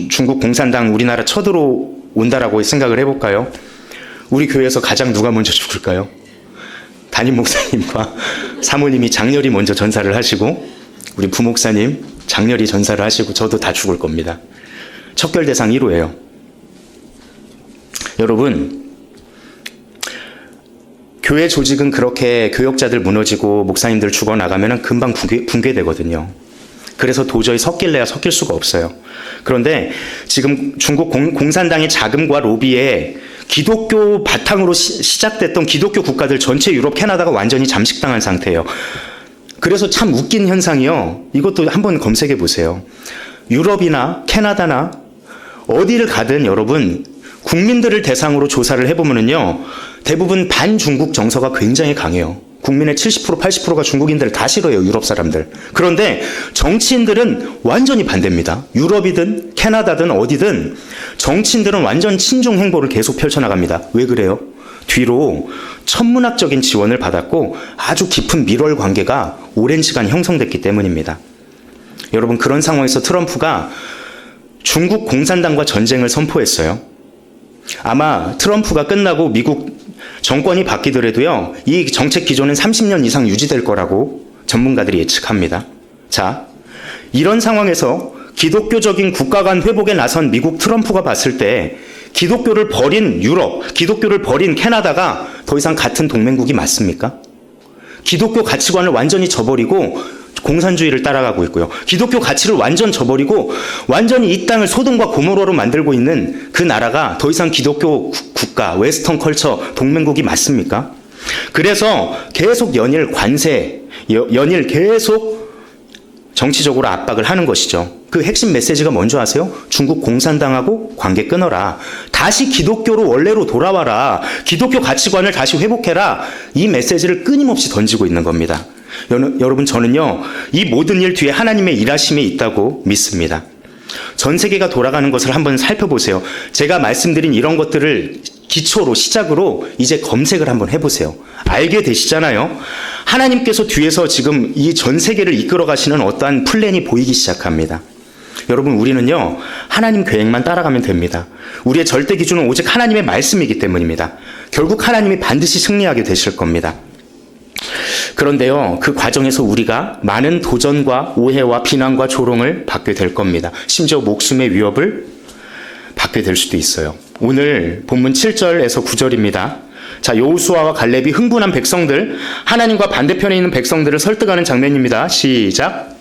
중국 공산당 우리나라 쳐들어온다라고 생각을 해볼까요? 우리 교회에서 가장 누가 먼저 죽을까요? 담임 목사님과 사모님이 장렬히 먼저 전사를 하시고, 우리 부목사님 장렬히 전사를 하시고, 저도 다 죽을 겁니다. 척결 대상 1호예요. 여러분, 교회 조직은 그렇게 교역자들 무너지고 목사님들 죽어나가면 금방 붕괴되거든요. 그래서 도저히 섞일래야 섞일 수가 없어요. 그런데 지금 중국 공산당의 자금과 로비에 기독교 바탕으로 시작됐던 기독교 국가들 전체 유럽, 캐나다가 완전히 잠식당한 상태예요. 그래서 참 웃긴 현상이요. 이것도 한번 검색해 보세요. 유럽이나 캐나다나 어디를 가든 여러분, 국민들을 대상으로 조사를 해보면요, 대부분 반중국 정서가 굉장히 강해요. 국민의 70%, 80%가 중국인들을 다 싫어해요, 유럽 사람들. 그런데 정치인들은 완전히 반대입니다. 유럽이든 캐나다든 어디든 정치인들은 완전 친중 행보를 계속 펼쳐나갑니다. 왜 그래요? 뒤로 천문학적인 지원을 받았고 아주 깊은 밀월 관계가 오랜 시간 형성됐기 때문입니다. 여러분, 그런 상황에서 트럼프가 중국 공산당과 전쟁을 선포했어요. 아마 트럼프가 끝나고 미국 정권이 바뀌더라도요, 이 정책 기조는 30년 이상 유지될 거라고 전문가들이 예측합니다. 자, 이런 상황에서 기독교적인 국가 간 회복에 나선 미국 트럼프가 봤을 때 기독교를 버린 유럽, 기독교를 버린 캐나다가 더 이상 같은 동맹국이 맞습니까? 기독교 가치관을 완전히 저버리고 공산주의를 따라가고 있고요. 기독교 가치를 완전 저버리고 완전히 이 땅을 소돔과 고모로로 만들고 있는 그 나라가 더 이상 기독교 국가, 웨스턴 컬처 동맹국이 맞습니까? 그래서 계속 연일 계속 정치적으로 압박을 하는 것이죠. 그 핵심 메시지가 뭔지 아세요? 중국 공산당하고 관계 끊어라. 다시 기독교로 원래로 돌아와라. 기독교 가치관을 다시 회복해라. 이 메시지를 끊임없이 던지고 있는 겁니다. 여러분, 저는요, 이 모든 일 뒤에 하나님의 일하심이 있다고 믿습니다. 전 세계가 돌아가는 것을 한번 살펴보세요. 제가 말씀드린 이런 것들을 기초로, 시작으로 이제 검색을 한번 해보세요. 알게 되시잖아요. 하나님께서 뒤에서 지금 이 전 세계를 이끌어 가시는 어떠한 플랜이 보이기 시작합니다. 여러분, 우리는요, 하나님 계획만 따라가면 됩니다. 우리의 절대 기준은 오직 하나님의 말씀이기 때문입니다. 결국 하나님이 반드시 승리하게 되실 겁니다. 그런데요, 그 과정에서 우리가 많은 도전과 오해와 비난과 조롱을 받게 될 겁니다. 심지어 목숨의 위협을 받게 될 수도 있어요. 오늘 본문 7절에서 9절입니다. 자, 여호수아와 갈렙이 흥분한 백성들, 하나님과 반대편에 있는 백성들을 설득하는 장면입니다. 시작.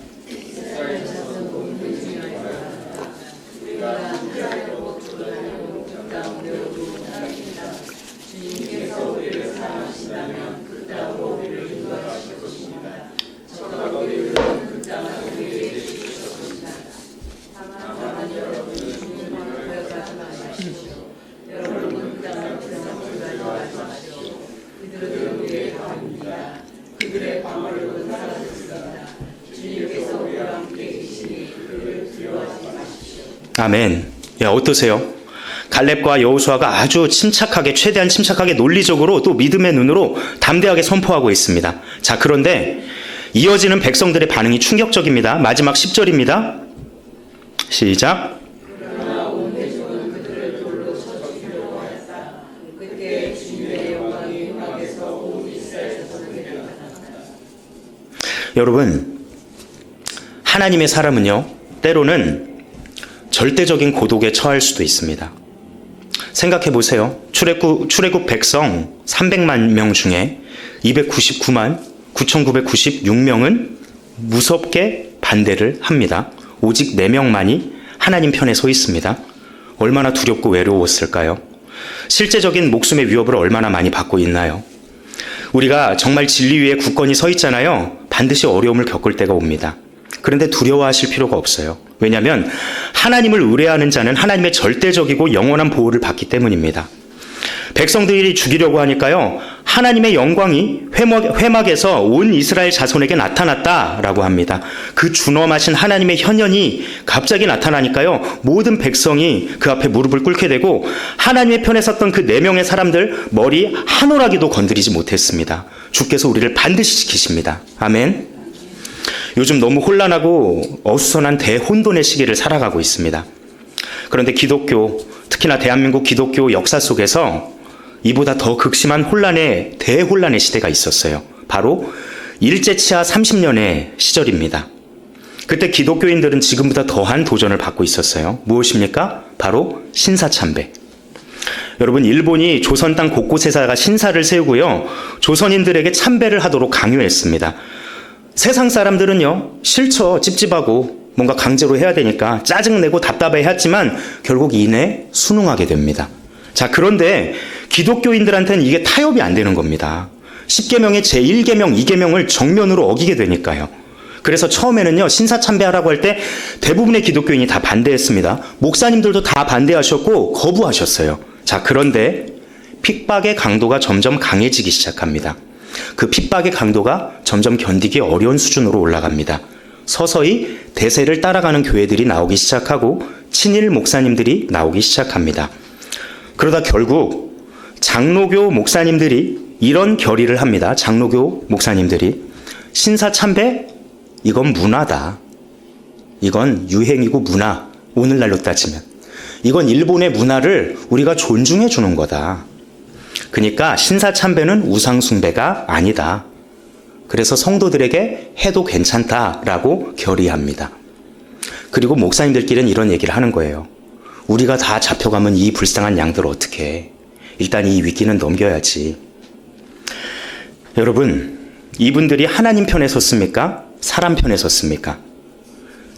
아멘. 야, 어떠세요? 갈렙과 여호수아가 아주 침착하게, 최대한 침착하게 논리적으로 또 믿음의 눈으로 담대하게 선포하고 있습니다. 자, 그런데 이어지는 백성들의 반응이 충격적입니다. 마지막 10절입니다. 시작. 여러분, 하나님의 사람은요, 때로는 절대적인 고독에 처할 수도 있습니다. 생각해 보세요. 출애굽 백성 300만 명 중에 299만 9,996명은 무섭게 반대를 합니다. 오직 4명만이 하나님 편에 서 있습니다. 얼마나 두렵고 외로웠을까요? 실제적인 목숨의 위협을 얼마나 많이 받고 있나요? 우리가 정말 진리 위에 굳건히 서 있잖아요. 반드시 어려움을 겪을 때가 옵니다. 그런데 두려워하실 필요가 없어요. 왜냐하면 하나님을 의뢰하는 자는 하나님의 절대적이고 영원한 보호를 받기 때문입니다. 백성들이 죽이려고 하니까요, 하나님의 영광이 회막에서 온 이스라엘 자손에게 나타났다라고 합니다. 그 준엄하신 하나님의 현현이 갑자기 나타나니까요, 모든 백성이 그 앞에 무릎을 꿇게 되고 하나님의 편에 섰던 그 4명의 사람들 머리 한 오라기도 건드리지 못했습니다. 주께서 우리를 반드시 지키십니다. 아멘. 요즘 너무 혼란하고 어수선한 대혼돈의 시기를 살아가고 있습니다. 그런데 기독교, 특히나 대한민국 기독교 역사 속에서 이보다 더 극심한 대혼란의 시대가 있었어요. 바로 일제치하 30년의 시절입니다. 그때 기독교인들은 지금보다 더한 도전을 받고 있었어요. 무엇입니까? 바로 신사참배. 여러분, 일본이 조선 땅 곳곳에다가 신사를 세우고요, 조선인들에게 참배를 하도록 강요했습니다. 세상 사람들은요, 싫죠. 찝찝하고 뭔가 강제로 해야 되니까 짜증내고 답답해했지만 결국 이내 순응하게 됩니다. 자, 그런데 기독교인들한테는 이게 타협이 안 되는 겁니다. 10계명의 제1계명, 2계명을 정면으로 어기게 되니까요. 그래서 처음에는요, 신사참배하라고 할 때 대부분의 기독교인이 다 반대했습니다. 목사님들도 다 반대하셨고 거부하셨어요. 자, 그런데 핍박의 강도가 점점 강해지기 시작합니다. 그 핍박의 강도가 점점 견디기 어려운 수준으로 올라갑니다. 서서히 대세를 따라가는 교회들이 나오기 시작하고 친일 목사님들이 나오기 시작합니다. 그러다 결국 장로교 목사님들이 이런 결의를 합니다. 장로교 목사님들이 신사참배? 이건 문화다. 이건 유행이고 문화. 오늘날로 따지면. 이건 일본의 문화를 우리가 존중해 주는 거다. 그러니까 신사참배는 우상숭배가 아니다. 그래서 성도들에게 해도 괜찮다라고 결의합니다. 그리고 목사님들끼리는 이런 얘기를 하는 거예요. 우리가 다 잡혀가면 이 불쌍한 양들 어떻게 해. 일단 이 위기는 넘겨야지. 여러분, 이분들이 하나님 편에 섰습니까? 사람 편에 섰습니까?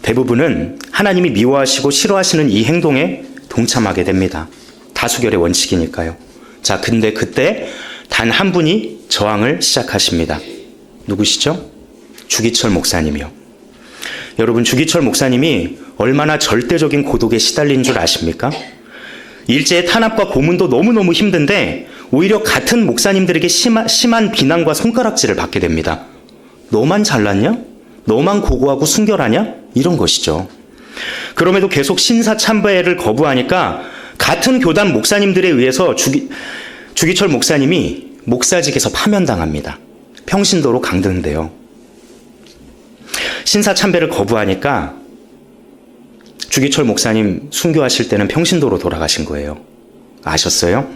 대부분은 하나님이 미워하시고 싫어하시는 이 행동에 동참하게 됩니다. 다수결의 원칙이니까요. 자, 근데 그때 단 한 분이 저항을 시작하십니다. 누구시죠? 주기철 목사님이요. 여러분, 주기철 목사님이 얼마나 절대적인 고독에 시달린 줄 아십니까? 일제의 탄압과 고문도 너무너무 힘든데 오히려 같은 목사님들에게 심한 비난과 손가락질을 받게 됩니다. 너만 잘났냐? 너만 고고하고 순결하냐? 이런 것이죠. 그럼에도 계속 신사참배를 거부하니까 같은 교단 목사님들에 의해서 주기철 목사님이 목사직에서 파면당합니다. 평신도로 강등돼요. 신사참배를 거부하니까 주기철 목사님 순교하실 때는 평신도로 돌아가신 거예요. 아셨어요?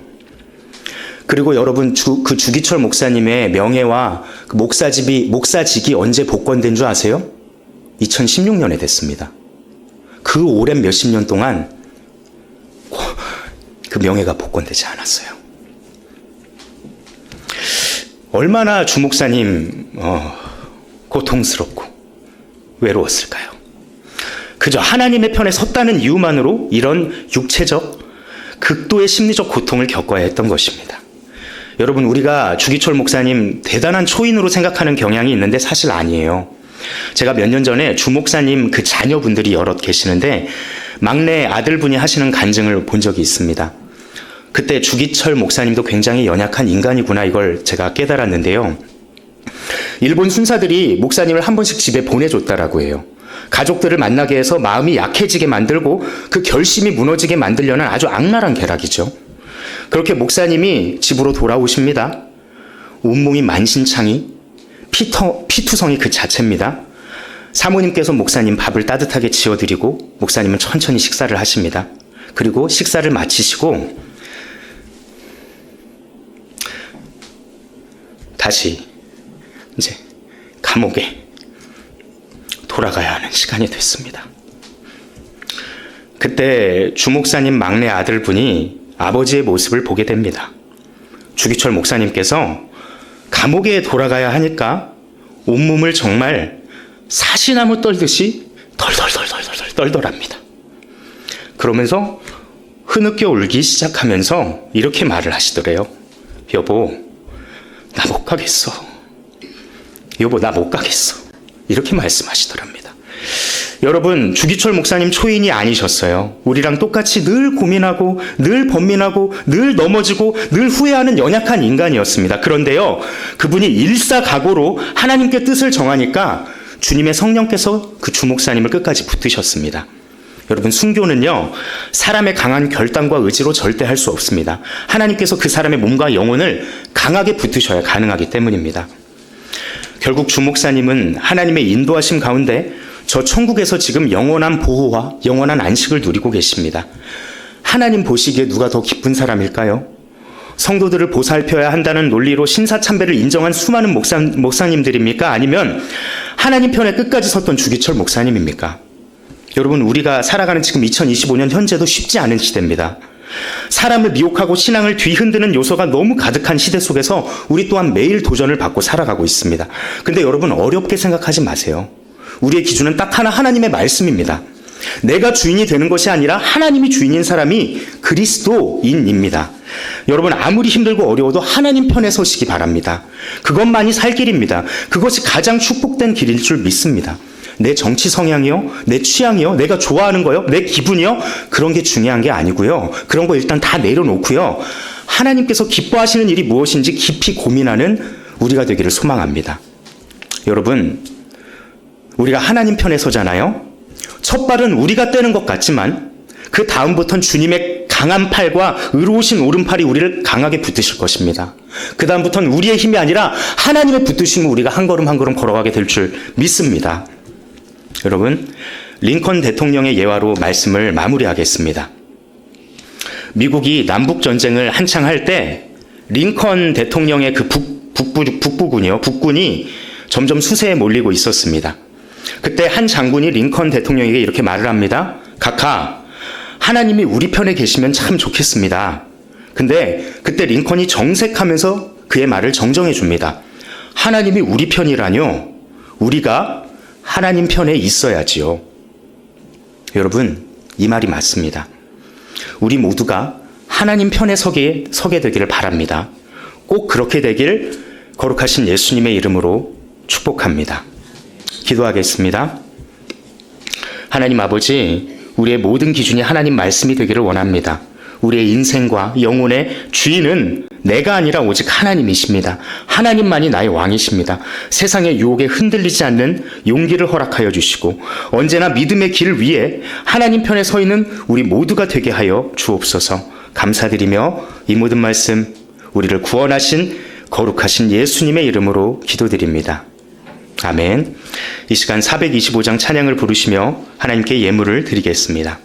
그리고 여러분, 그 주기철 목사님의 명예와 그 목사직이 언제 복권된 줄 아세요? 2016년에 됐습니다. 그 오랜 몇십 년 동안 그 명예가 복권되지 않았어요. 얼마나 주 목사님 고통스럽고 외로웠을까요? 그저 하나님의 편에 섰다는 이유만으로 이런 육체적, 극도의 심리적 고통을 겪어야 했던 것입니다. 여러분, 우리가 주기철 목사님 대단한 초인으로 생각하는 경향이 있는데 사실 아니에요. 제가 몇 년 전에 주 목사님 그 자녀분들이 여럿 계시는데 막내 아들분이 하시는 간증을 본 적이 있습니다. 그때 주기철 목사님도 굉장히 연약한 인간이구나, 이걸 제가 깨달았는데요. 일본 순사들이 목사님을 한 번씩 집에 보내줬다라고 해요. 가족들을 만나게 해서 마음이 약해지게 만들고 그 결심이 무너지게 만들려는 아주 악랄한 계략이죠. 그렇게 목사님이 집으로 돌아오십니다. 온몸이 만신창이, 피투성이 그 자체입니다. 사모님께서 목사님 밥을 따뜻하게 지어드리고 목사님은 천천히 식사를 하십니다. 그리고 식사를 마치시고 다시 이제 감옥에 돌아가야 하는 시간이 됐습니다. 그때 주 목사님 막내 아들분이 아버지의 모습을 보게 됩니다. 주기철 목사님께서 감옥에 돌아가야 하니까 온몸을 정말 사시나무 떨듯이 덜덜덜덜덜 떨더랍니다. 그러면서 흐느껴 울기 시작하면서 이렇게 말을 하시더래요. 여보, 나 못 가겠어. 여보, 나 못 가겠어. 이렇게 말씀하시더랍니다. 여러분, 주기철 목사님 초인이 아니셨어요. 우리랑 똑같이 늘 고민하고, 늘 번민하고, 늘 넘어지고, 늘 후회하는 연약한 인간이었습니다. 그런데요, 그분이 일사각오로 하나님께 뜻을 정하니까 주님의 성령께서 그 주 목사님을 끝까지 붙드셨습니다. 여러분, 순교는요, 사람의 강한 결단과 의지로 절대 할 수 없습니다. 하나님께서 그 사람의 몸과 영혼을 강하게 붙드셔야 가능하기 때문입니다. 결국 주 목사님은 하나님의 인도하심 가운데 저 천국에서 지금 영원한 보호와 영원한 안식을 누리고 계십니다. 하나님 보시기에 누가 더 기쁜 사람일까요? 성도들을 보살펴야 한다는 논리로 신사참배를 인정한 수많은 목사님들입니까? 아니면 하나님 편에 끝까지 섰던 주기철 목사님입니까? 여러분, 우리가 살아가는 지금 2025년 현재도 쉽지 않은 시대입니다. 사람을 미혹하고 신앙을 뒤흔드는 요소가 너무 가득한 시대 속에서 우리 또한 매일 도전을 받고 살아가고 있습니다. 근데 여러분, 어렵게 생각하지 마세요. 우리의 기준은 딱 하나, 하나님의 말씀입니다. 내가 주인이 되는 것이 아니라 하나님이 주인인 사람이 그리스도인입니다. 여러분, 아무리 힘들고 어려워도 하나님 편에 서시기 바랍니다. 그것만이 살 길입니다. 그것이 가장 축복된 길일 줄 믿습니다. 내 정치 성향이요? 내 취향이요? 내가 좋아하는 거요? 내 기분이요? 그런 게 중요한 게 아니고요. 그런 거 일단 다 내려놓고요. 하나님께서 기뻐하시는 일이 무엇인지 깊이 고민하는 우리가 되기를 소망합니다. 여러분, 우리가 하나님 편에 서잖아요. 첫 발은 우리가 떼는 것 같지만 그 다음부터는 주님의 강한 팔과 의로우신 오른팔이 우리를 강하게 붙드실 것입니다. 그 다음부터는 우리의 힘이 아니라 하나님의 붙드심을 우리가 한 걸음 한 걸음 걸어가게 될 줄 믿습니다. 여러분, 링컨 대통령의 예화로 말씀을 마무리하겠습니다. 미국이 남북전쟁을 한창 할 때 링컨 대통령의 그 북군이 점점 수세에 몰리고 있었습니다. 그때 한 장군이 링컨 대통령에게 이렇게 말을 합니다. 각하, 하나님이 우리 편에 계시면 참 좋겠습니다. 근데 그때 링컨이 정색하면서 그의 말을 정정해 줍니다. 하나님이 우리 편이라뇨. 우리가 하나님 편에 있어야지요. 여러분, 이 말이 맞습니다. 우리 모두가 하나님 편에 서게 되기를 바랍니다. 꼭 그렇게 되길 거룩하신 예수님의 이름으로 축복합니다. 기도하겠습니다. 하나님 아버지, 우리의 모든 기준이 하나님 말씀이 되기를 원합니다. 우리의 인생과 영혼의 주인은 내가 아니라 오직 하나님이십니다. 하나님만이 나의 왕이십니다. 세상의 유혹에 흔들리지 않는 용기를 허락하여 주시고 언제나 믿음의 길 위에 하나님 편에 서 있는 우리 모두가 되게 하여 주옵소서. 감사드리며 이 모든 말씀 우리를 구원하신 거룩하신 예수님의 이름으로 기도드립니다. 아멘. 이 시간 425장 찬양을 부르시며 하나님께 예물을 드리겠습니다.